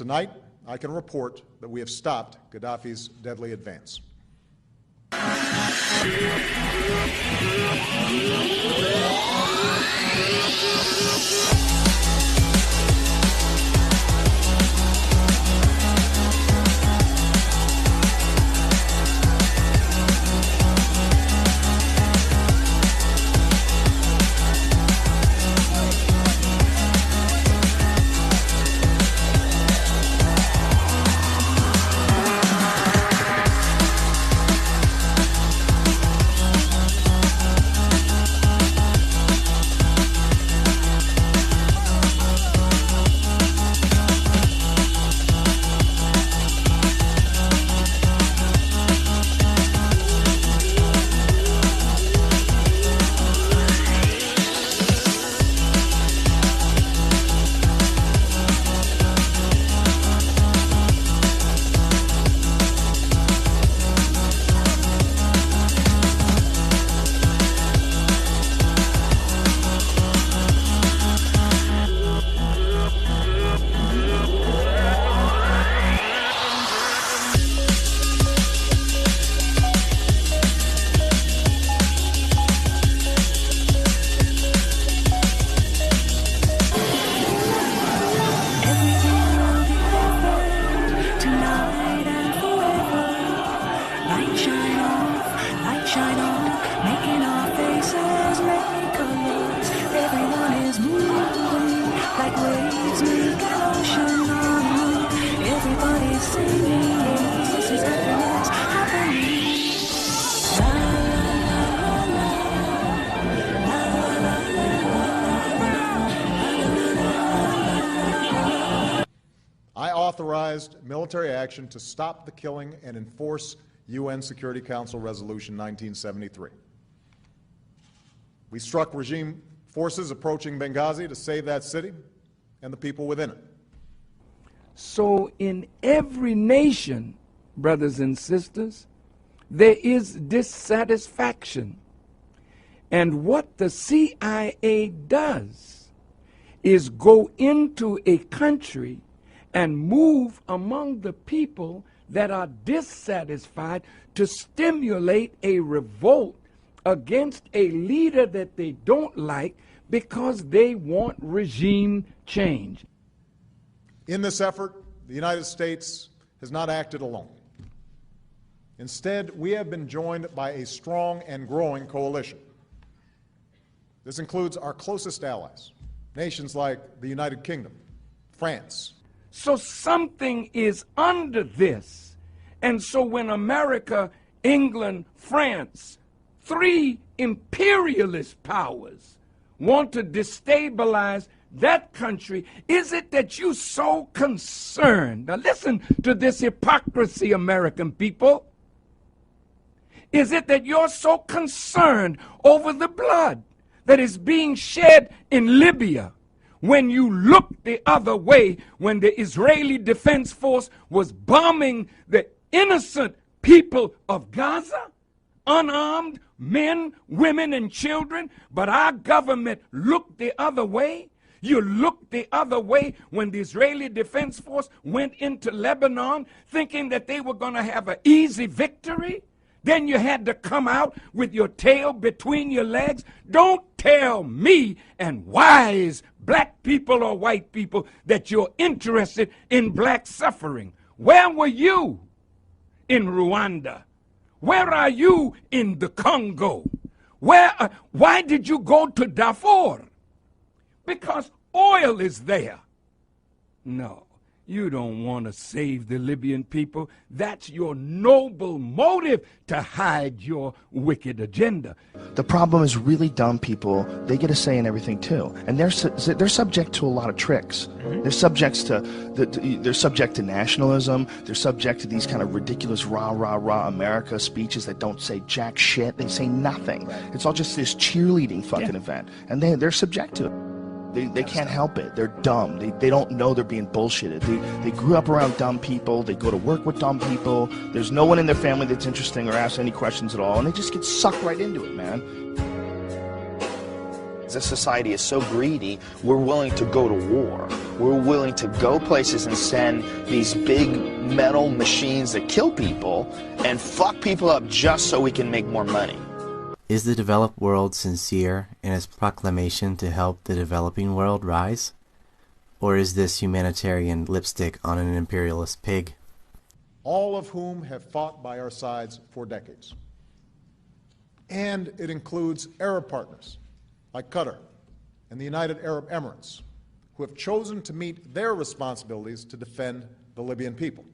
tonight, I can report that we have stopped Gaddafi's deadly advance. I authorized military action to stop the killing and enforce UN Security Council Resolution 1973. We struck regime forces approaching Benghazi to save that city and the people within it. So in every nation, brothers and sisters, there is dissatisfaction. And what the CIA does is go into a country and move among the people that are dissatisfied to stimulate a revolt against a leader that they don't like because they want regime change. In this effort, the United States has not acted alone. Instead, we have been joined by a strong and growing coalition. This includes our closest allies, nations like the United Kingdom, France. So something is under this. And so when America, England, France, three imperialist powers want to destabilize that country, is it that you're so concerned? Now listen to this hypocrisy, American people. Is it that you're so concerned over the blood that is being shed in Libya when you look the other way when the Israeli Defense Force was bombing the innocent people of Gaza? Unarmed men, women, and children, but our government looked the other way? You looked the other way when the Israeli Defense Force went into Lebanon thinking that they were going to have an easy victory? Then you had to come out with your tail between your legs? Don't tell me and wise black people or white people that you're interested in black suffering. Where were you in Rwanda? Where are you in the Congo? Why did you go to Darfur? Because oil is there. No, you don't want to save the Libyan people. That's your noble motive to hide your wicked agenda. The problem is really dumb people. They get a say in everything too, and they're subject to a lot of tricks. They're subject to nationalism. They're subject to these kind of ridiculous rah rah rah America speeches that don't say jack shit. They say nothing. It's all just this cheerleading fucking event, and they're subject to it. They can't help it. They're dumb. They don't know they're being bullshitted. They grew up around dumb people. They go to work with dumb people. There's no one in their family that's interesting or asks any questions at all, and they just get sucked right into it, man. this society is so greedy, we're willing to go to war. We're willing to go places and send these big metal machines that kill people and fuck people up just so we can make more money. Is the developed world sincere in its proclamation to help the developing world rise? Or is this humanitarian lipstick on an imperialist pig? All of whom have fought by our sides for decades. And it includes Arab partners like Qatar and the United Arab Emirates, who have chosen to meet their responsibilities to defend the Libyan people.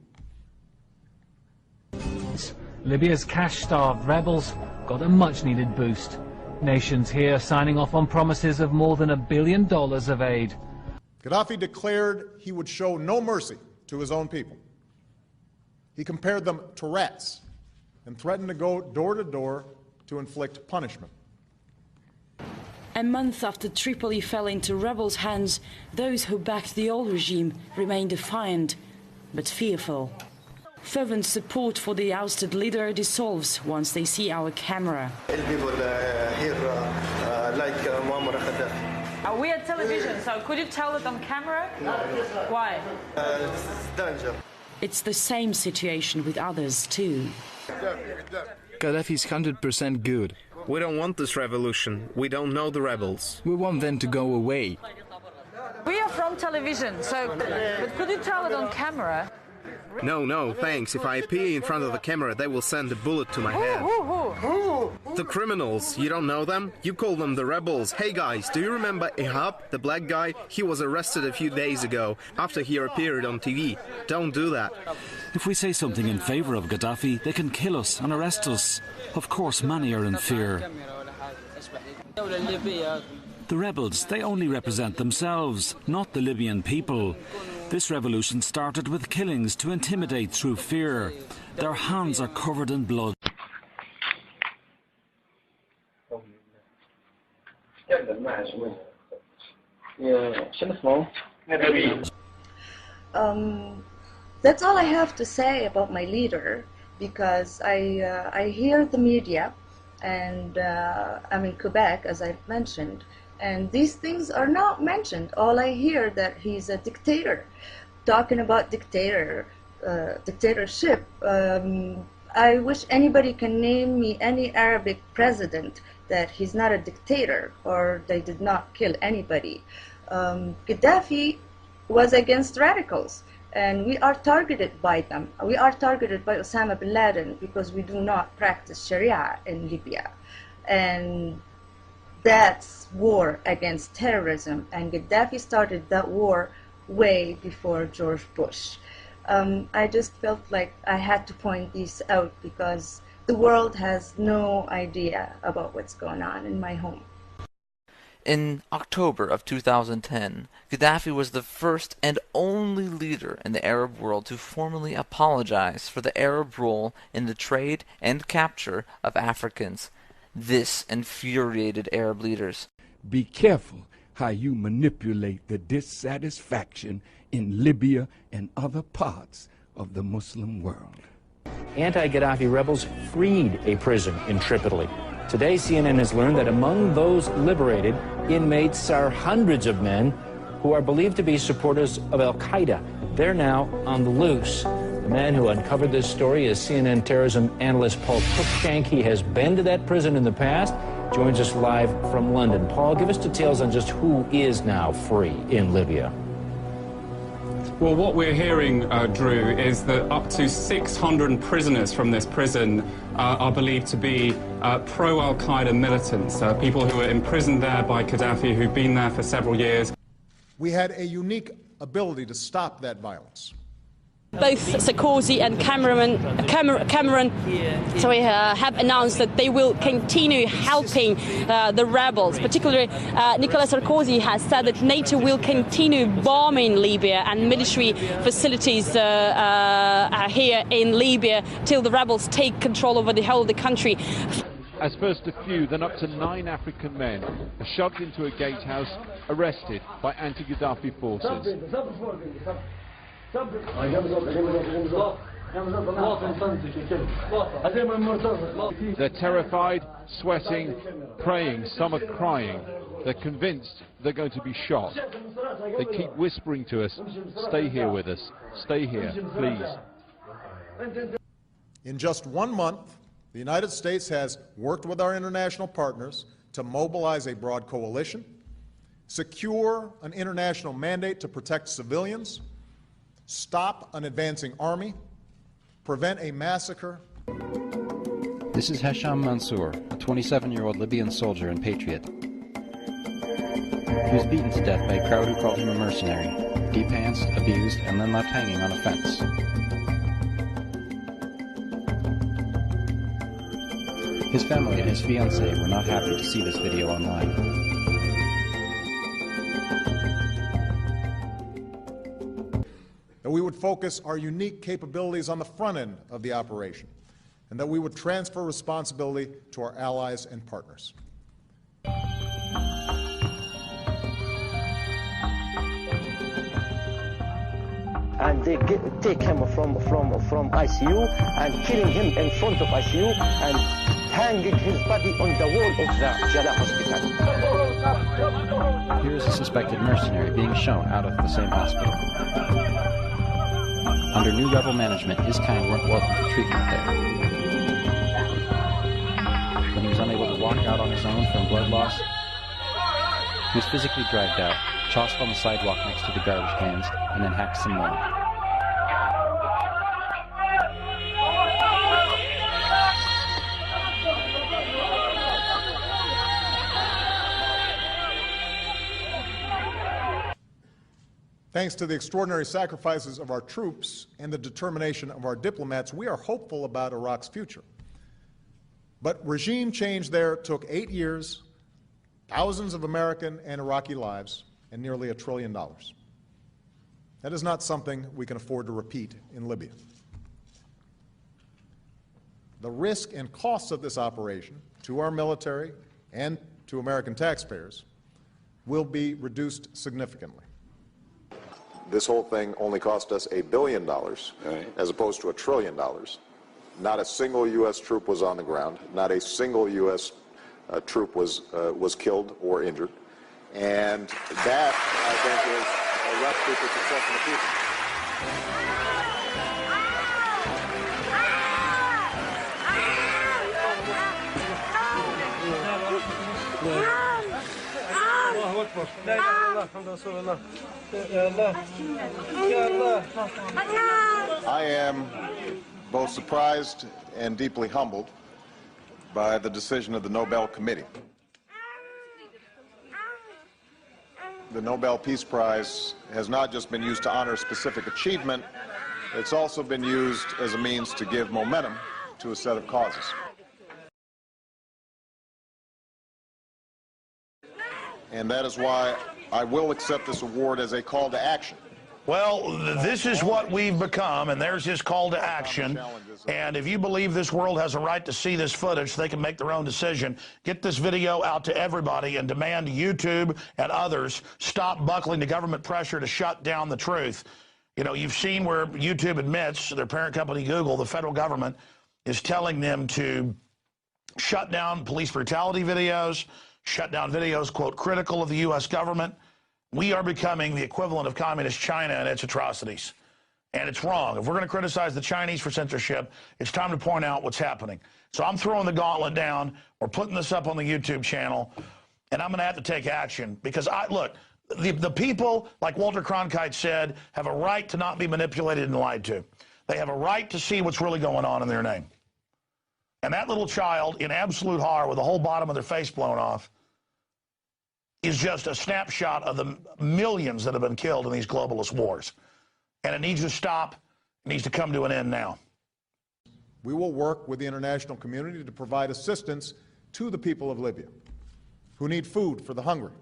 Libya's cash-starved rebels got a much-needed boost. Nations here signing off on promises of more than $1 billion of aid. Gaddafi declared he would show no mercy to his own people. He compared them to rats and threatened to go door to door to inflict punishment. A month after Tripoli fell into rebels' hands, those who backed the old regime remain defiant but fearful. Fervent support for the ousted leader dissolves once they see our camera. People here like Muammar Gaddafi. We are television, so could you tell it on camera? Why? It's danger. It's the same situation with others too. Gaddafi's 100% good. We don't want this revolution. We don't know the rebels. We want them to go away. We are from television, so but could you tell it on camera? No, thanks. If I appear in front of the camera, they will send a bullet to my head. Who? The criminals. You don't know them? You call them the rebels. Hey guys, do you remember Ihab, the black guy? He was arrested a few days ago after he appeared on TV. Don't do that. If we say something in favor of Gaddafi, they can kill us and arrest us. Of course, many are in fear. The rebels, they only represent themselves, not the Libyan people. This revolution started with killings to intimidate through fear. Their hands are covered in blood. That's all I have to say about my leader, because I hear the media, and I'm in Quebec, as I've mentioned, and these things are not mentioned. All I hear that he's a dictator. Talking about dictatorship, I wish anybody can name me any Arabic president that he's not a dictator or they did not kill anybody. Gaddafi was against radicals, and we are targeted by them. We are targeted by Osama bin Laden because we do not practice Sharia in Libya. And that's war against terrorism, and Gaddafi started that war way before George Bush. I just felt like I had to point these out because the world has no idea about what's going on in my home. In October of 2010, Gaddafi was the first and only leader in the Arab world to formally apologize for the Arab role in the trade and capture of Africans. This infuriated Arab leaders. Be careful how you manipulate the dissatisfaction in Libya and other parts of the Muslim world. Anti-Gaddafi rebels freed a prison in Tripoli. Today, CNN has learned that among those liberated, inmates are hundreds of men who are believed to be supporters of al-Qaeda. They're now on the loose. The man who uncovered this story is CNN terrorism analyst Paul Cruikshank. He has been to that prison in the past, joins us live from London. Paul, give us details on just who is now free in Libya. Well, what we're hearing, Drew, is that up to 600 prisoners from this prison are believed to be pro-Al-Qaeda militants, people who were imprisoned there by Gaddafi, who've been there for several years. We had a unique ability to stop that violence. Both Sarkozy and Cameron have announced that they will continue helping the rebels. Particularly, Nicolas Sarkozy has said that NATO will continue bombing Libya and military facilities here in Libya till the rebels take control over the whole of the country. As first a few, then up to 9 African men are shoved into a gatehouse, arrested by anti-Gaddafi forces. They're terrified, sweating, praying, some are crying. They're convinced they're going to be shot. They keep whispering to us, stay here with us, stay here, please. In just 1 month, the United States has worked with our international partners to mobilize a broad coalition, secure an international mandate to protect civilians, stop an advancing army, prevent a massacre. This is Hesham Mansour, a 27-year-old Libyan soldier and patriot. He was beaten to death by a crowd who called him a mercenary, depantsed, abused, and then left hanging on a fence. His family and his fiancée were not happy to see this video online. That we would focus our unique capabilities on the front end of the operation, and that we would transfer responsibility to our allies and partners. And they take him from ICU and killing him in front of ICU and hanging his body on the wall of the Jala hospital. Here is a suspected mercenary being shown out of the same hospital. Under new rebel management, his kind weren't welcome for treatment there. When he was unable to walk out on his own from blood loss, he was physically dragged out, tossed on the sidewalk next to the garbage cans, and then hacked some more. Thanks to the extraordinary sacrifices of our troops and the determination of our diplomats, we are hopeful about Iraq's future. But regime change there took 8 years, thousands of American and Iraqi lives, and nearly $1 trillion. That is not something we can afford to repeat in Libya. The risk and costs of this operation to our military and to American taxpayers will be reduced significantly. This whole thing only cost us $1 billion, as opposed to $1 trillion. Not a single U.S. troop was on the ground. Not a single U.S. Troop was killed or injured. And that, I think, is a recipe for success in the future. I am both surprised and deeply humbled by the decision of the Nobel Committee. The Nobel Peace Prize has not just been used to honor specific achievement, it's also been used as a means to give momentum to a set of causes. And that is why I will accept this award as a call to action. Well, this is what we've become, and there's his call to action. And if you believe this world has a right to see this footage, they can make their own decision. Get this video out to everybody and demand YouTube and others stop buckling to government pressure to shut down the truth. You know, you've seen where YouTube admits, their parent company Google, the federal government, is telling them to shut down police brutality videos, shut down videos, quote, critical of the U.S. government. We are becoming the equivalent of communist China and its atrocities. And it's wrong. If we're going to criticize the Chinese for censorship, it's time to point out what's happening. So I'm throwing the gauntlet down. We're putting this up on the YouTube channel. And I'm going to have to take action because, look, the people, like Walter Cronkite said, have a right to not be manipulated and lied to. They have a right to see what's really going on in their name. And that little child in absolute horror with the whole bottom of their face blown off is just a snapshot of the millions that have been killed in these globalist wars. And it needs to stop. It needs to come to an end now. We will work with the international community to provide assistance to the people of Libya who need food for the hungry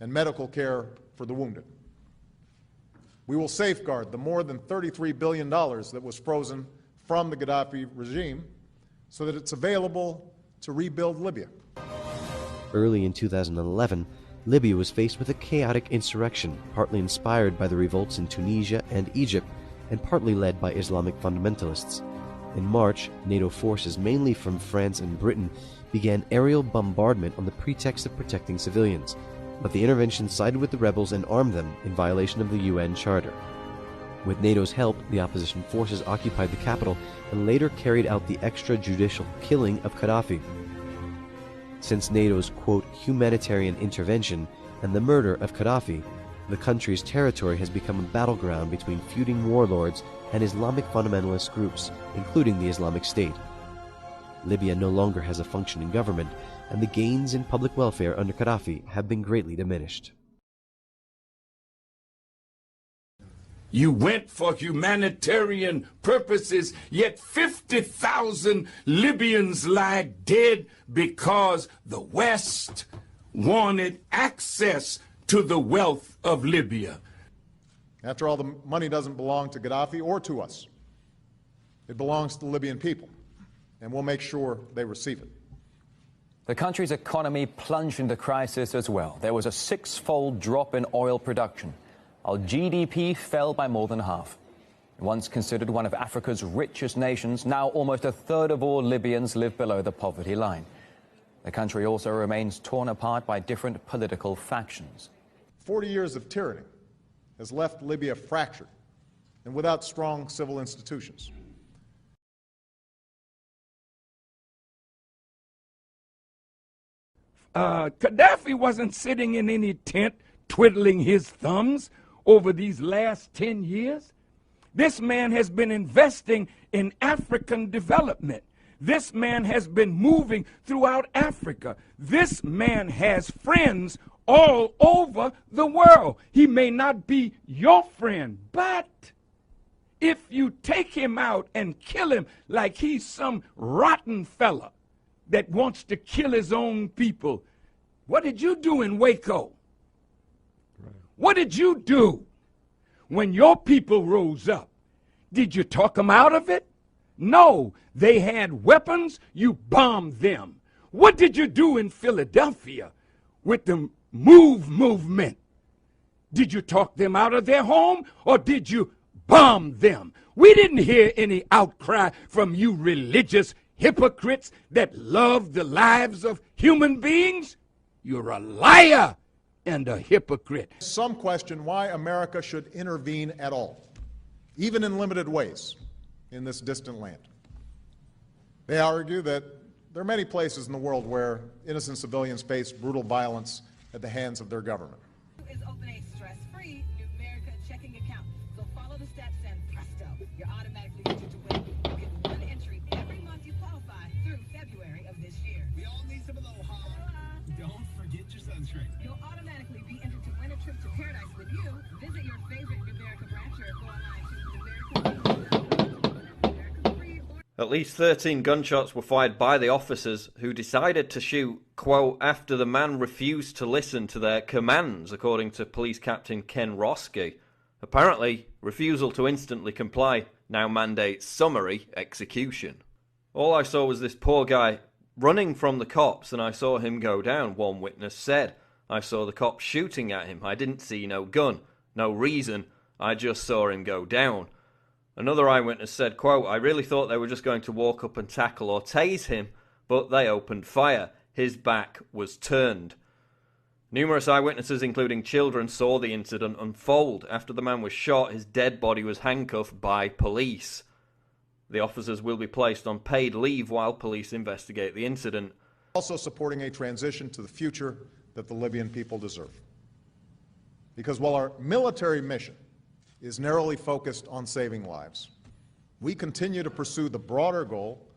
and medical care for the wounded. We will safeguard the more than $33 billion that was frozen from the Gaddafi regime so that it's available to rebuild Libya. Early in 2011, Libya was faced with a chaotic insurrection, partly inspired by the revolts in Tunisia and Egypt, and partly led by Islamic fundamentalists. In March, NATO forces, mainly from France and Britain, began aerial bombardment on the pretext of protecting civilians, but the intervention sided with the rebels and armed them in violation of the UN Charter. With NATO's help, the opposition forces occupied the capital and later carried out the extrajudicial killing of Gaddafi. Since NATO's, quote, humanitarian intervention and the murder of Gaddafi, the country's territory has become a battleground between feuding warlords and Islamic fundamentalist groups, including the Islamic State. Libya no longer has a functioning government, and the gains in public welfare under Gaddafi have been greatly diminished. You went for humanitarian purposes, yet 50,000 Libyans lie dead because the West wanted access to the wealth of Libya. After all, the money doesn't belong to Gaddafi or to us. It belongs to the Libyan people, and we'll make sure they receive it. The country's economy plunged into crisis as well. There was a six-fold drop in oil production, while GDP fell by more than half. Once considered one of Africa's richest nations, now almost a third of all Libyans live below the poverty line. The country also remains torn apart by different political factions. 40 years of tyranny has left Libya fractured and without strong civil institutions. Gaddafi wasn't sitting in any tent twiddling his thumbs over these last 10 years. This man has been investing in African development. This man has been moving throughout Africa. This man has friends all over the world. He may not be your friend, but if you take him out and kill him like he's some rotten fella that wants to kill his own people, what did you do in Waco? What did you do when your people rose up? Did you talk them out of it? No, they had weapons, you bombed them. What did you do in Philadelphia with the movement? Did you talk them out of their home, or did you bomb them? We didn't hear any outcry from you religious hypocrites that love the lives of human beings. You're a liar and a hypocrite. Some question why America should intervene at all, even in limited ways, in this distant land. They argue that there are many places in the world where innocent civilians face brutal violence at the hands of their government. Is open a stress-free Numerica checking account. So follow the steps and presto, you're automatically entered to win. You get one entry every month you qualify through February of this year. We all need some aloha. Don't forget your sunscreen. You'll automatically be entered to win a trip to paradise with you. Visit your favorite Numerica branch or go online to Numerica. At least 13 gunshots were fired by the officers, who decided to shoot, quote, after the man refused to listen to their commands, according to Police Captain Ken Roski. Apparently, refusal to instantly comply now mandates summary execution. All I saw was this poor guy running from the cops, and I saw him go down, one witness said. I saw the cops shooting at him. I didn't see no gun, no reason. I just saw him go down. Another eyewitness said, quote, I really thought they were just going to walk up and tackle or tase him, but they opened fire. His back was turned. Numerous eyewitnesses, including children, saw the incident unfold. After the man was shot, his dead body was handcuffed by police. The officers will be placed on paid leave while police investigate the incident. Also supporting a transition to the future that the Libyan people deserve. Because while our military mission is narrowly focused on saving lives, we continue to pursue the broader goal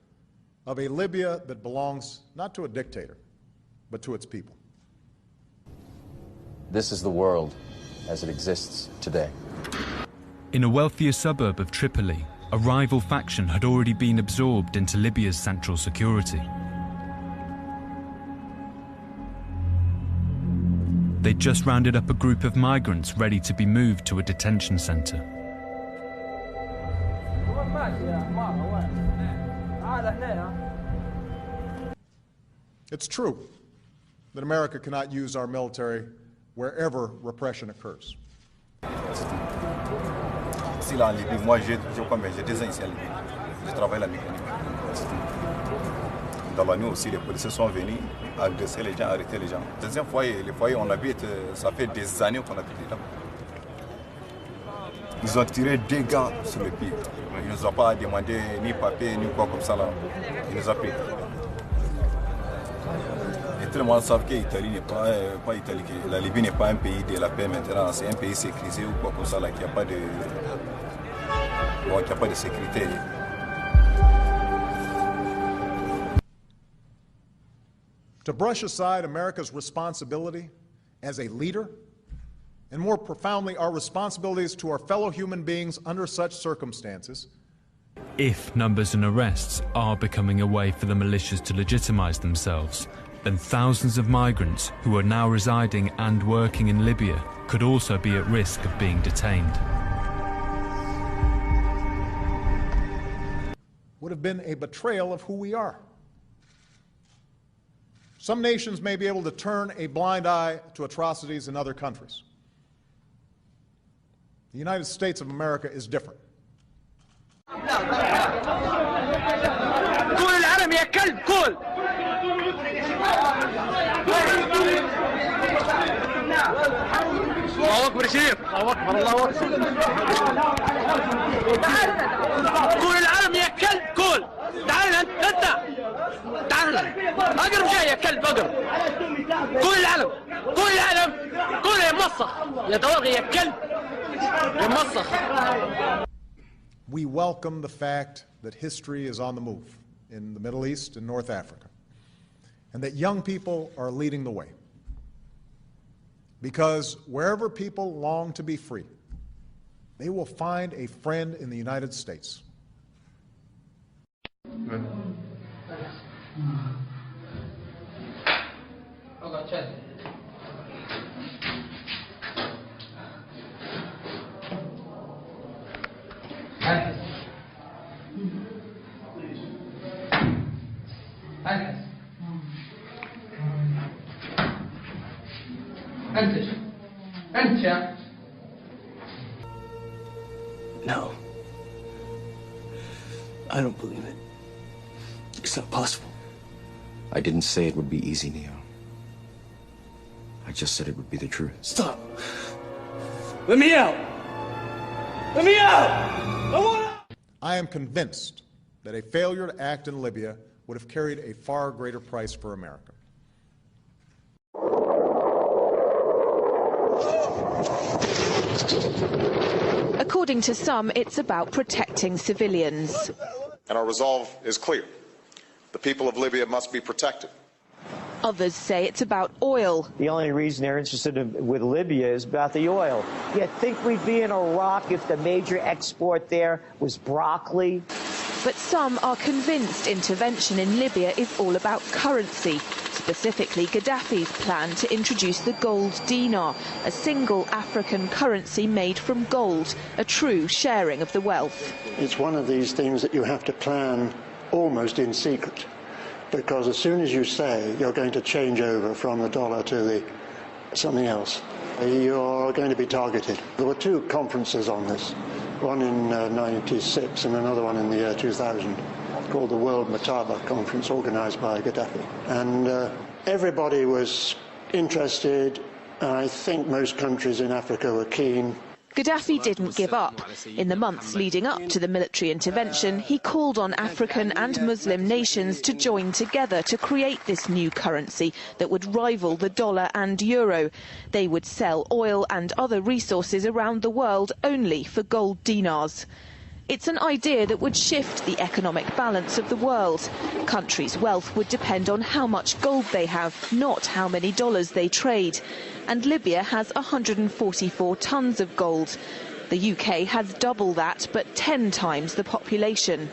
of a Libya that belongs not to a dictator, but to its people. This is the world as it exists today. In a wealthier suburb of Tripoli, a rival faction had already been absorbed into Libya's central security. They'd just rounded up a group of migrants ready to be moved to a detention center. It's true that America cannot use our military wherever repression occurs. ici là en Libye, moi j'ai 2 ans ici en Libye. Je travaille la mécanique. Dans la nuit aussi, les policiers sont venus agresser les gens, arrêter les gens. Deuxième foyer, les foyers on habite, ça fait des années qu'on habite là. Ils ont tiré 2 gars sur le pied. Ils ne nous ont pas demandé ni papier ni quoi comme ça là. Ils nous ont pris. Et tout le monde sait que l'Italie n'est pas Italie, que la Libye n'est pas un pays de la paix maintenant, c'est un pays sécurisé ou quoi comme ça là, qui n'a pas de, qui a pas de sécurité. To brush aside America's responsibility as a leader, and more profoundly, our responsibilities to our fellow human beings under such circumstances. If numbers and arrests are becoming a way for the militias to legitimize themselves, then thousands of migrants who are now residing and working in Libya could also be at risk of being detained. Would have been a betrayal of who we are. Some nations may be able to turn a blind eye to atrocities in other countries. The United States of America is different. كل العالم يا كلب كل الله أكبر شريف الله أكبر الله أكبر كل العالم يا كلب كل تعال أنت تعال أقرب جاي يا كلب أقرب كل العالم كل يا مصخ يا دواغي يا كلب يا مصخ. We welcome the fact that history is on the move in the Middle East and North Africa, and that young people are leading the way. Because wherever people long to be free, they will find a friend in the United States. No. I don't believe it. It's not possible. I didn't say it would be easy, Neo. I just said it would be the truth. Stop. Let me out. Let me out. I want out. I am convinced that a failure to act in Libya would have carried a far greater price for America. According to some, it's about protecting civilians. And our resolve is clear. The people of Libya must be protected. Others say it's about oil. The only reason they're interested with Libya is about the oil. You think we'd be in Iraq if the major export there was broccoli? But some are convinced intervention in Libya is all about currency, specifically Gaddafi's plan to introduce the gold dinar, a single African currency made from gold, a true sharing of the wealth. It's one of these things that you have to plan almost in secret, because as soon as you say you're going to change over from the dollar to something else, you're going to be targeted. There were 2 conferences on this, one in '96 and another one in the year 2000, called the World Mataba Conference, organized by Gaddafi. And everybody was interested. I think most countries in Africa were keen. Gaddafi didn't give up. In the months leading up to the military intervention, he called on African and Muslim nations to join together to create this new currency that would rival the dollar and euro. They would sell oil and other resources around the world only for gold dinars. It's an idea that would shift the economic balance of the world. Countries' wealth would depend on how much gold they have, not how many dollars they trade. And Libya has 144 tons of gold. The UK has double that, but 10 times the population.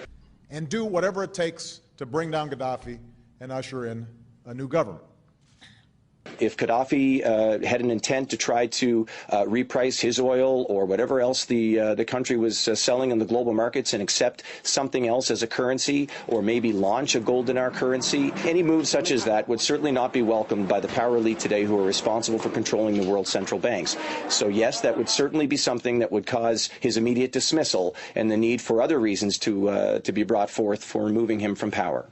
And do whatever it takes to bring down Gaddafi and usher in a new government. If Gaddafi had an intent to try to reprice his oil or whatever else the country was selling in the global markets and accept something else as a currency, or maybe launch a gold dinar currency, any move such as that would certainly not be welcomed by the power elite today who are responsible for controlling the world's central banks. So yes, that would certainly be something that would cause his immediate dismissal and the need for other reasons to be brought forth for removing him from power.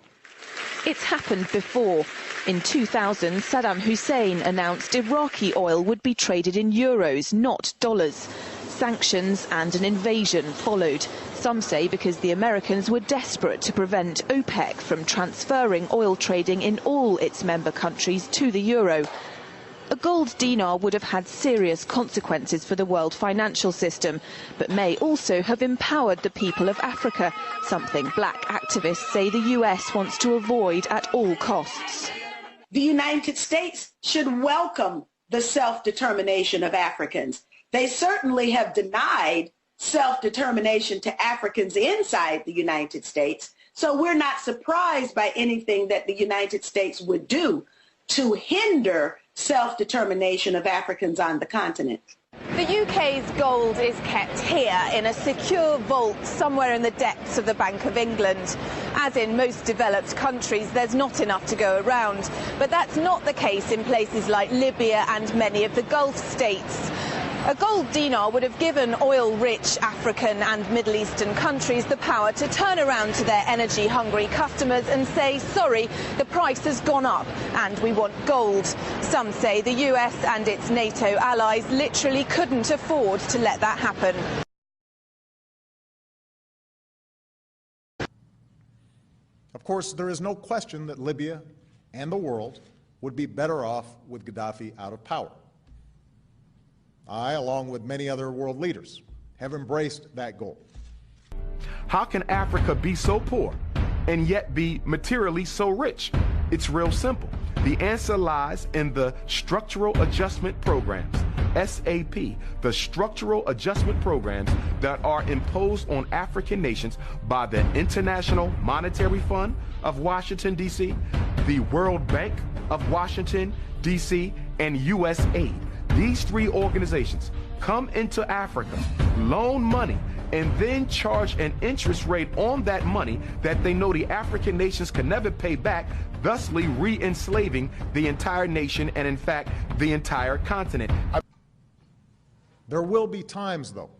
It's happened before. In 2000, Saddam Hussein announced Iraqi oil would be traded in euros, not dollars. Sanctions and an invasion followed. Some say because the Americans were desperate to prevent OPEC from transferring oil trading in all its member countries to the euro. A gold dinar would have had serious consequences for the world financial system, but may also have empowered the people of Africa, something black activists say the US wants to avoid at all costs. The United States should welcome the self-determination of Africans. They certainly have denied self-determination to Africans inside the United States, so we're not surprised by anything that the United States would do to hinder self-determination of Africans on the continent. The UK's gold is kept here in a secure vault somewhere in the depths of the Bank of England. As in most developed countries, there's not enough to go around. But that's not the case in places like Libya and many of the Gulf states. A gold dinar would have given oil-rich African and Middle Eastern countries the power to turn around to their energy-hungry customers and say, sorry, the price has gone up and we want gold. Some say the US and its NATO allies literally couldn't afford to let that happen. Of course, there is no question that Libya and the world would be better off with Gaddafi out of power. I, along with many other world leaders, have embraced that goal. How can Africa be so poor and yet be materially so rich? It's real simple. The answer lies in the Structural Adjustment Programs, SAP, the Structural Adjustment Programs that are imposed on African nations by the International Monetary Fund of Washington, D.C., the World Bank of Washington, D.C., and USAID. These three organizations come into Africa, loan money, and then charge an interest rate on that money that they know the African nations can never pay back, thusly re-enslaving the entire nation and, in fact, the entire continent. There will be times, though,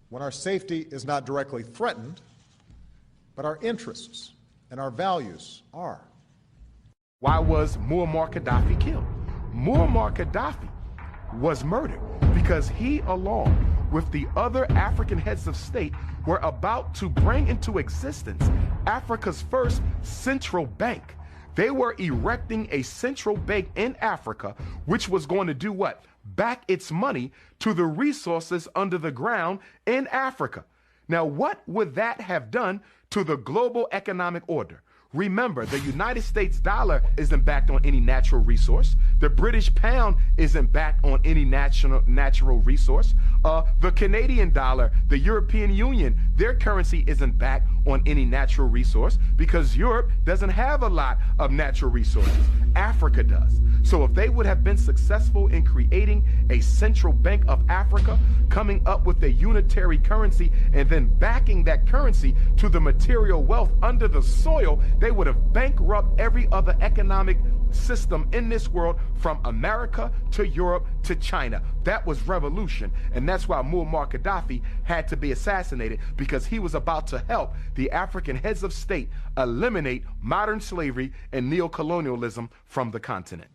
when our safety is not directly threatened, but our interests and our values are. Why was Muammar Gaddafi killed? Muammar Gaddafi was murdered because he, along with the other African heads of state, were about to bring into existence Africa's first central bank. They were erecting a central bank in Africa, which was going to do what? Back its money to the resources under the ground in Africa. Now, what would that have done to the global economic order? Remember, the United States dollar isn't backed on any natural resource. The British pound isn't backed on any natural resource. The Canadian dollar, the European Union, their currency isn't backed on any natural resource because Europe doesn't have a lot of natural resources. Africa does. So if they would have been successful in creating a central bank of Africa, coming up with a unitary currency, and then backing that currency to the material wealth under the soil, they would have bankrupted every other economic system in this world from America to Europe to China. That was revolution, and that's why Muammar Gaddafi had to be assassinated, because he was about to help the African heads of state eliminate modern slavery and neocolonialism from the continent.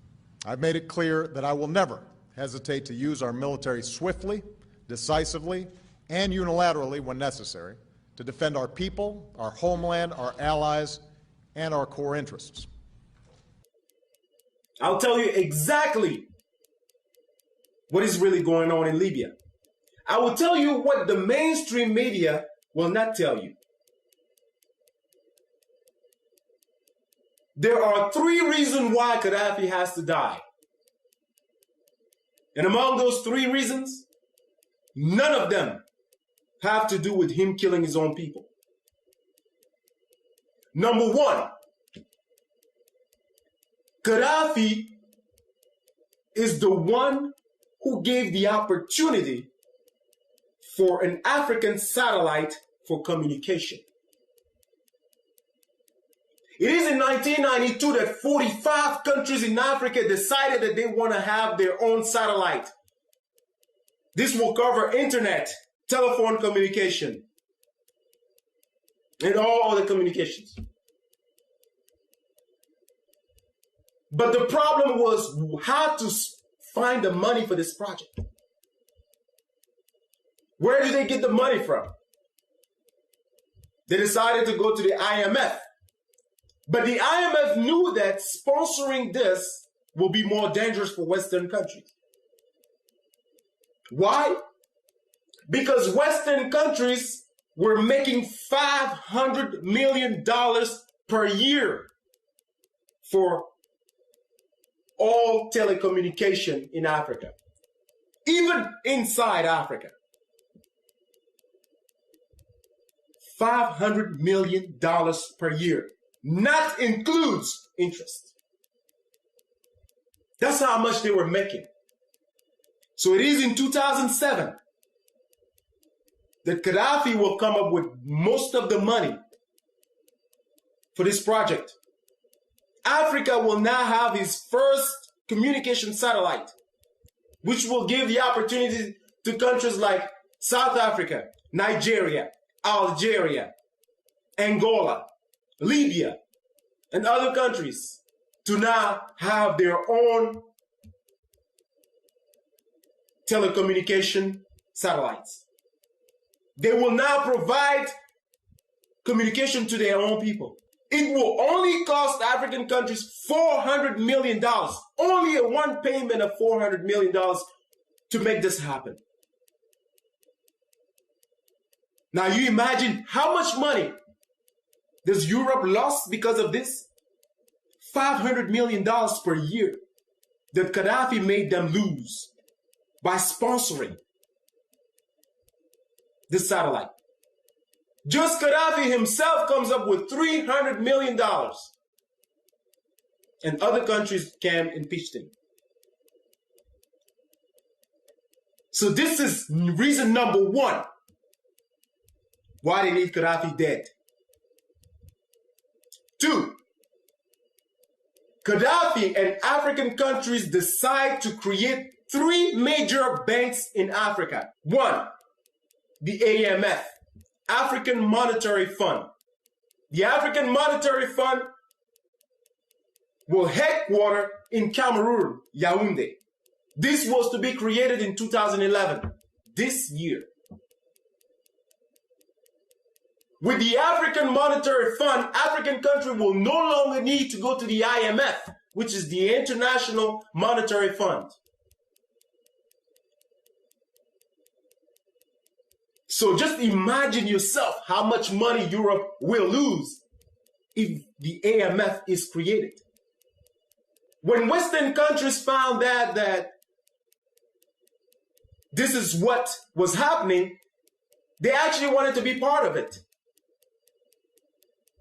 I've made it clear that I will never hesitate to use our military swiftly, decisively, and unilaterally when necessary to defend our people, our homeland, our allies, and our core interests. I'll tell you exactly what is really going on in Libya. I will tell you what the mainstream media will not tell you. There are 3 reasons why Gaddafi has to die. And among those 3 reasons, none of them have to do with him killing his own people. Number 1, Gaddafi is the one who gave the opportunity for an African satellite for communication. It is in 1992 that 45 countries in Africa decided that they want to have their own satellite. This will cover internet, telephone communication, and all other communications. But the problem was how to find the money for this project. Where did they get the money from? They decided to go to the IMF. But the IMF knew that sponsoring this will be more dangerous for Western countries. Why? Because Western countries were making $500 million per year for all telecommunication in Africa, even inside Africa. $500 million per year, not includes interest. That's how much they were making. So it is in 2007 that Gaddafi will come up with most of the money for this project. Africa will now have his first communication satellite, which will give the opportunity to countries like South Africa, Nigeria, Algeria, Angola, Libya, and other countries to now have their own telecommunication satellites. They will now provide communication to their own people. It will only cost African countries $400 million, only a one payment of $400 million to make this happen. Now you imagine how much money does Europe lost because of this? $500 million per year that Gaddafi made them lose by sponsoring this satellite. Just Gaddafi himself comes up with $300 million. And other countries can impeach him. So this is reason number one why they need Gaddafi dead. 2, Gaddafi and African countries decide to create 3 major banks in Africa. 1, the AMF, African Monetary Fund. The African Monetary Fund will headquarter in Cameroon, Yaoundé. This was to be created in 2011, this year. With the African Monetary Fund, African countries will no longer need to go to the IMF, which is the International Monetary Fund. So just imagine yourself how much money Europe will lose if the AMF is created. When Western countries found that this is what was happening, they actually wanted to be part of it.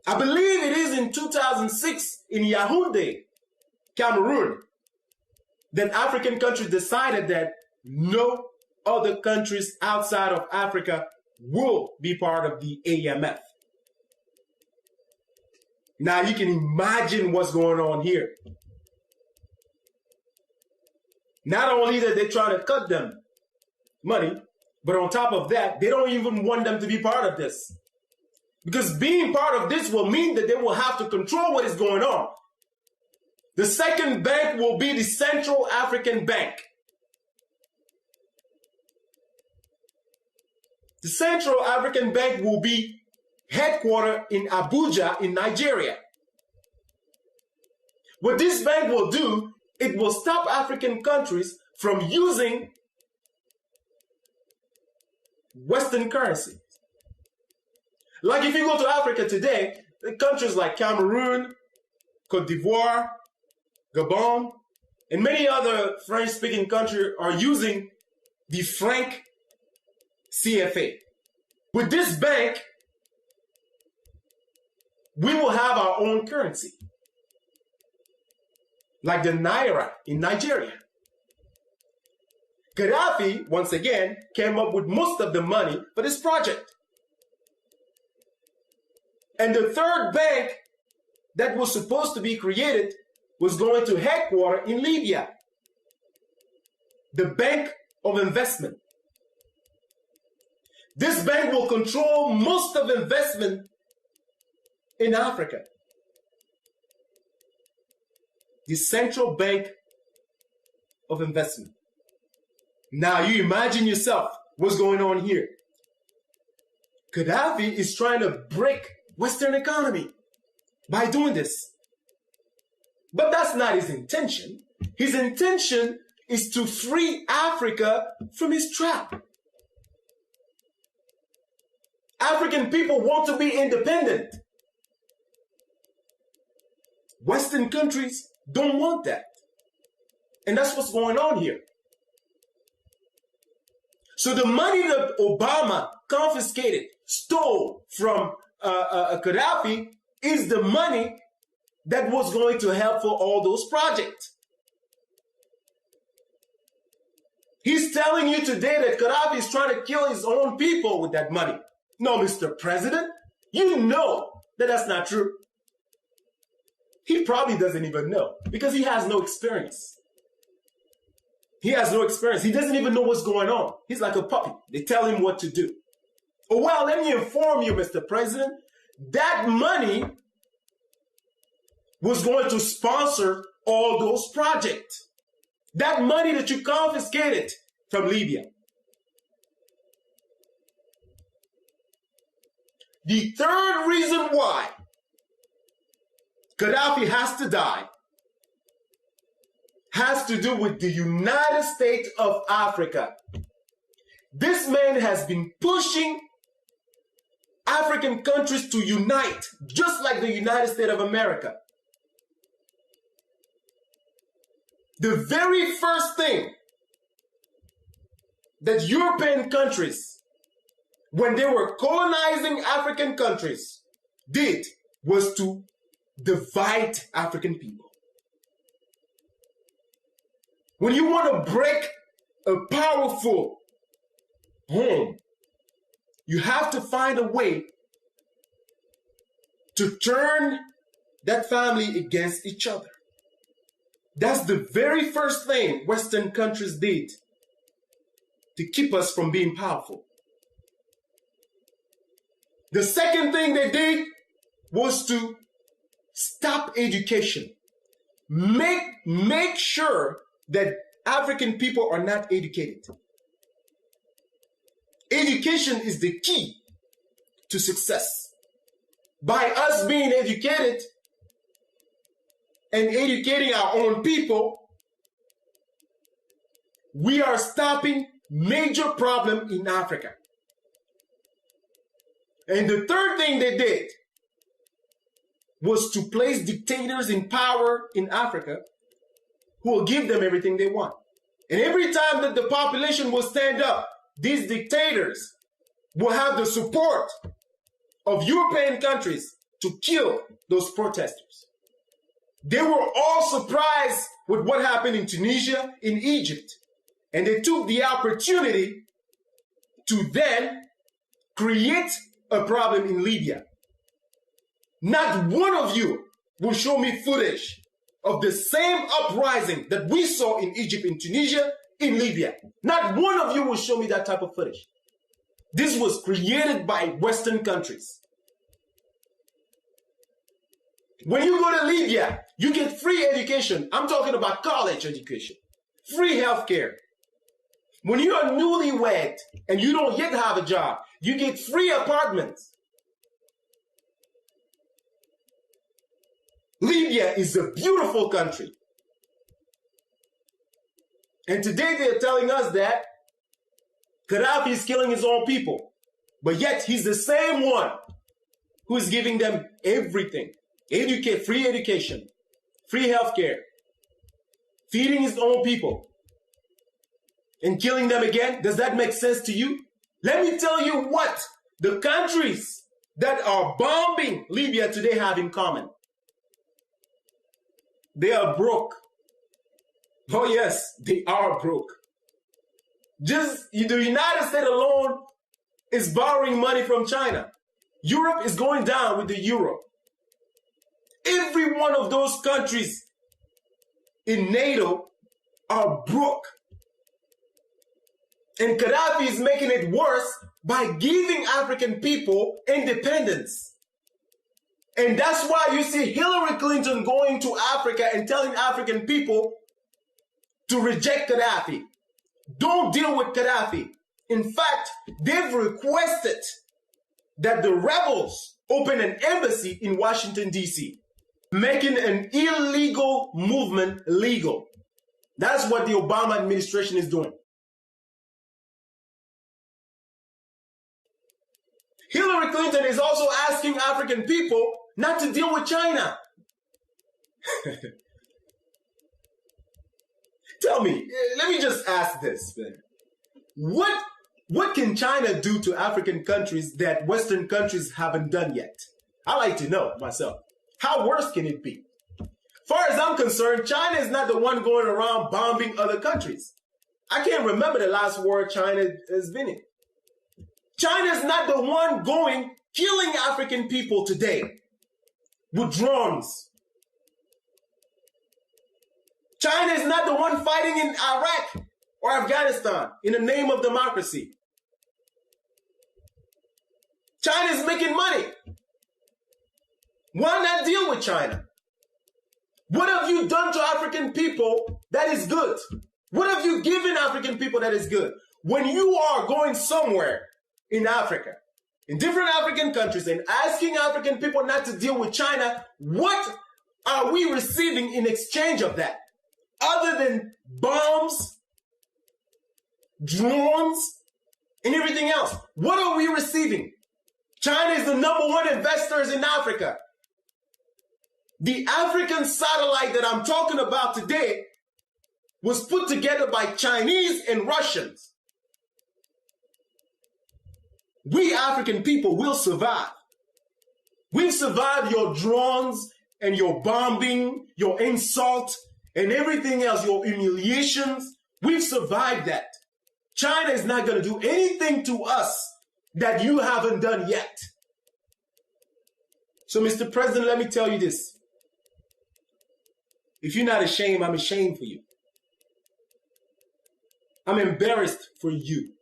I believe it is in 2006 in Yaoundé, Cameroon, that African countries decided that no other countries outside of Africa will be part of the AMF. Now you can imagine what's going on here. Not only that they're trying to cut them money, but on top of that, they don't even want them to be part of this. Because being part of this will mean that they will have to control what is going on. The second bank will be the Central African Bank. The Central African Bank will be headquartered in Abuja in Nigeria. What this bank will do, it will stop African countries from using Western currency. Like if you go to Africa today, countries like Cameroon, Cote d'Ivoire, Gabon, and many other French-speaking countries are using the franc CFA. With this bank, we will have our own currency, like the Naira in Nigeria. Gaddafi, once again, came up with most of the money for this project. And the third bank that was supposed to be created was going to headquarter in Libya, the Bank of Investment. This bank will control most of investment in Africa. The Central Bank of Investment. Now you imagine yourself what's going on here. Gaddafi is trying to break Western economy by doing this. But that's not his intention. His intention is to free Africa from his trap. African people want to be independent. Western countries don't want that. And that's what's going on here. So the money that Obama confiscated, stole from Gaddafi is the money that was going to help for all those projects. He's telling you today that Gaddafi is trying to kill his own people with that money. No, Mr. President, you know that that's not true. He probably doesn't even know because he has no experience. He has no experience. He doesn't even know what's going on. He's like a puppy. They tell him what to do. Oh, well, let me inform you, Mr. President, that money was going to sponsor all those projects. That money that you confiscated from Libya. The third reason why Gaddafi has to die has to do with the United States of Africa. This man has been pushing African countries to unite, just like the United States of America. The very first thing that European countries, when they were colonizing African countries, did was to divide African people. When you want to break a powerful home, you have to find a way to turn that family against each other. That's the very first thing Western countries did to keep us from being powerful. The second thing they did was to stop education. Make sure that African people are not educated. Education is the key to success. By us being educated and educating our own people, we are stopping major problems in Africa. And the third thing they did was to place dictators in power in Africa who will give them everything they want. And every time that the population will stand up, these dictators will have the support of European countries to kill those protesters. They were all surprised with what happened in Tunisia, in Egypt, and they took the opportunity to then create a problem in Libya. Not one of you will show me footage of the same uprising that we saw in Egypt, in Tunisia, in Libya. Not one of you will show me that type of footage. This was created by Western countries. When you go to Libya, you get free education. I'm talking about college education. Free healthcare. When you are newlywed and you don't yet have a job, you get free apartments. Libya is a beautiful country. And today they're telling us that Gaddafi is killing his own people. But yet he's the same one who is giving them everything. Free education, free healthcare, feeding his own people, and killing them again. Does that make sense to you? Let me tell you what the countries that are bombing Libya today have in common. They are broke. Oh yes, they are broke. Just the United States alone is borrowing money from China. Europe is going down with the euro. Every one of those countries in NATO are broke. And Gaddafi is making it worse by giving African people independence. And that's why you see Hillary Clinton going to Africa and telling African people to reject Gaddafi. Don't deal with Gaddafi. In fact, they've requested that the rebels open an embassy in Washington, D.C., making an illegal movement legal. That's what the Obama administration is doing. Hillary Clinton is also asking African people not to deal with China. Tell me, let me just ask this, man. What can China do to African countries that Western countries haven't done yet? I like to know myself. How worse can it be? Far as I'm concerned, China is not the one going around bombing other countries. I can't remember the last war China has been in. China is not the one going killing African people today with drones. China is not the one fighting in Iraq or Afghanistan in the name of democracy. China is making money. Why not deal with China? What have you done to African people that is good? What have you given African people that is good? When you are going somewhere in Africa, in different African countries, and asking African people not to deal with China, what are we receiving in exchange of that? Other than bombs, drones, and everything else. What are we receiving? China is the #1 investors in Africa. The African satellite that I'm talking about today was put together by Chinese and Russians. We African people will survive. We've survived your drones and your bombing, your insult, and everything else, your humiliations. We've survived that. China is not going to do anything to us that you haven't done yet. So, Mr. President, let me tell you this. If you're not ashamed, I'm ashamed for you. I'm embarrassed for you.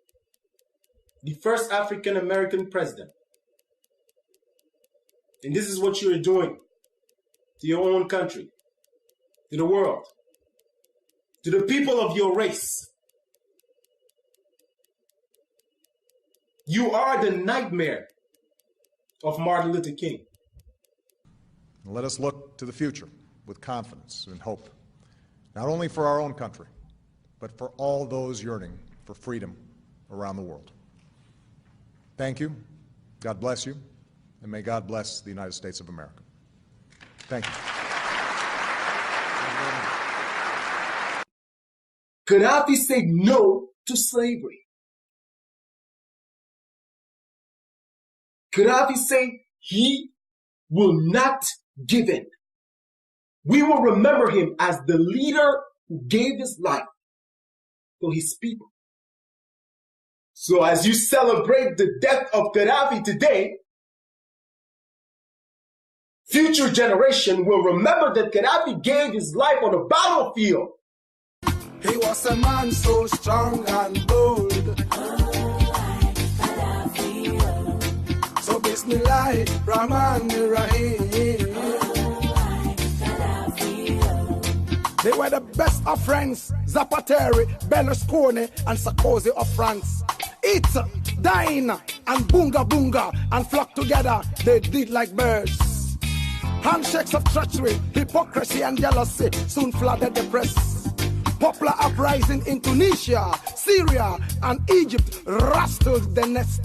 The first African-American president. And this is what you're doing to your own country, to the world, to the people of your race. You are the nightmare of Martin Luther King. Let us look to the future with confidence and hope, not only for our own country, but for all those yearning for freedom around the world. Thank you. God bless you. And may God bless the United States of America. Thank you. Gaddafi said no to slavery. Gaddafi said he will not give in. We will remember him as the leader who gave his life for his people. So as you celebrate the death of Gaddafi today, future generation will remember that Gaddafi gave his life on the battlefield. He was a man so strong and bold. So Bismillah, Rahman, Rahim. They were the best of friends, Zapateri, Berlusconi, and Sarkozy of France. Eat, dine, and boonga boonga, and flock together, they did like birds. Handshakes of treachery, hypocrisy, and jealousy soon flooded the press. Popular uprising in Tunisia, Syria, and Egypt rustled the nest.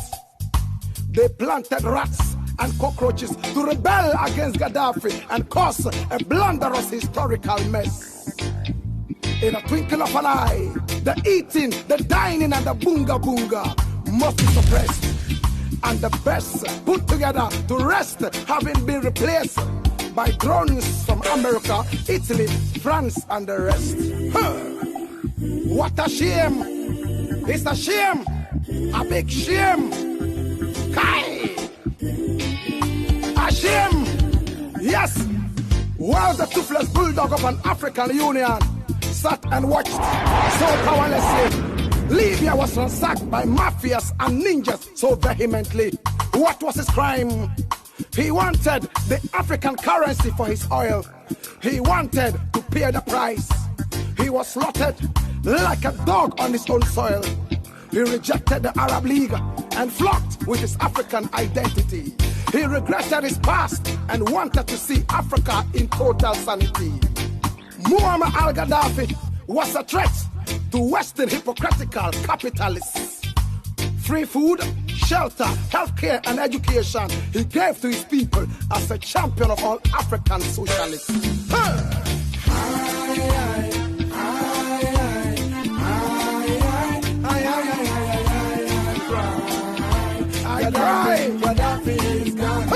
They planted rats and cockroaches to rebel against Gaddafi and cause a blunderous historical mess. In a twinkle of an eye, the eating, the dining, and the boonga boonga must be suppressed, and the best put together to rest, having been replaced by drones from America, Italy, France, and the rest. Huh. What a shame! It's a shame, a big shame. Kai! A shame! Yes! While the toothless bulldog of an African Union sat and watched so powerlessly, Libya was ransacked by mafias and ninjas so vehemently. What was his crime? He wanted the African currency for his oil. He wanted to pay the price. He was slaughtered like a dog on his own soil. He rejected the Arab League and flocked with his African identity. He regretted his past and wanted to see Africa in total sanity. Muammar Gaddafi was a threat to Western hypocritical capitalists. Free food, shelter, healthcare, and education he gave to his people as a champion of all African socialists. I cry, Gaddafi is gone.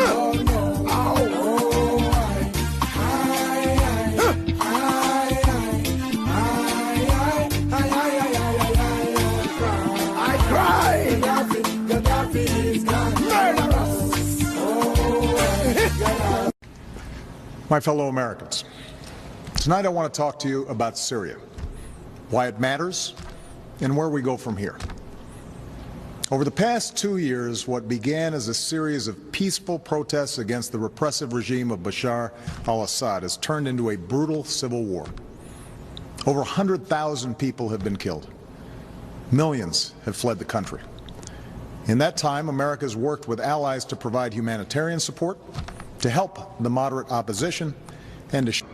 My fellow Americans, tonight I want to talk to you about Syria, why it matters, and where we go from here. Over the past 2 years, what began as a series of peaceful protests against the repressive regime of Bashar al-Assad has turned into a brutal civil war. Over 100,000 people have been killed. Millions have fled the country. In that time, America has worked with allies to provide humanitarian support, to help the moderate opposition, and to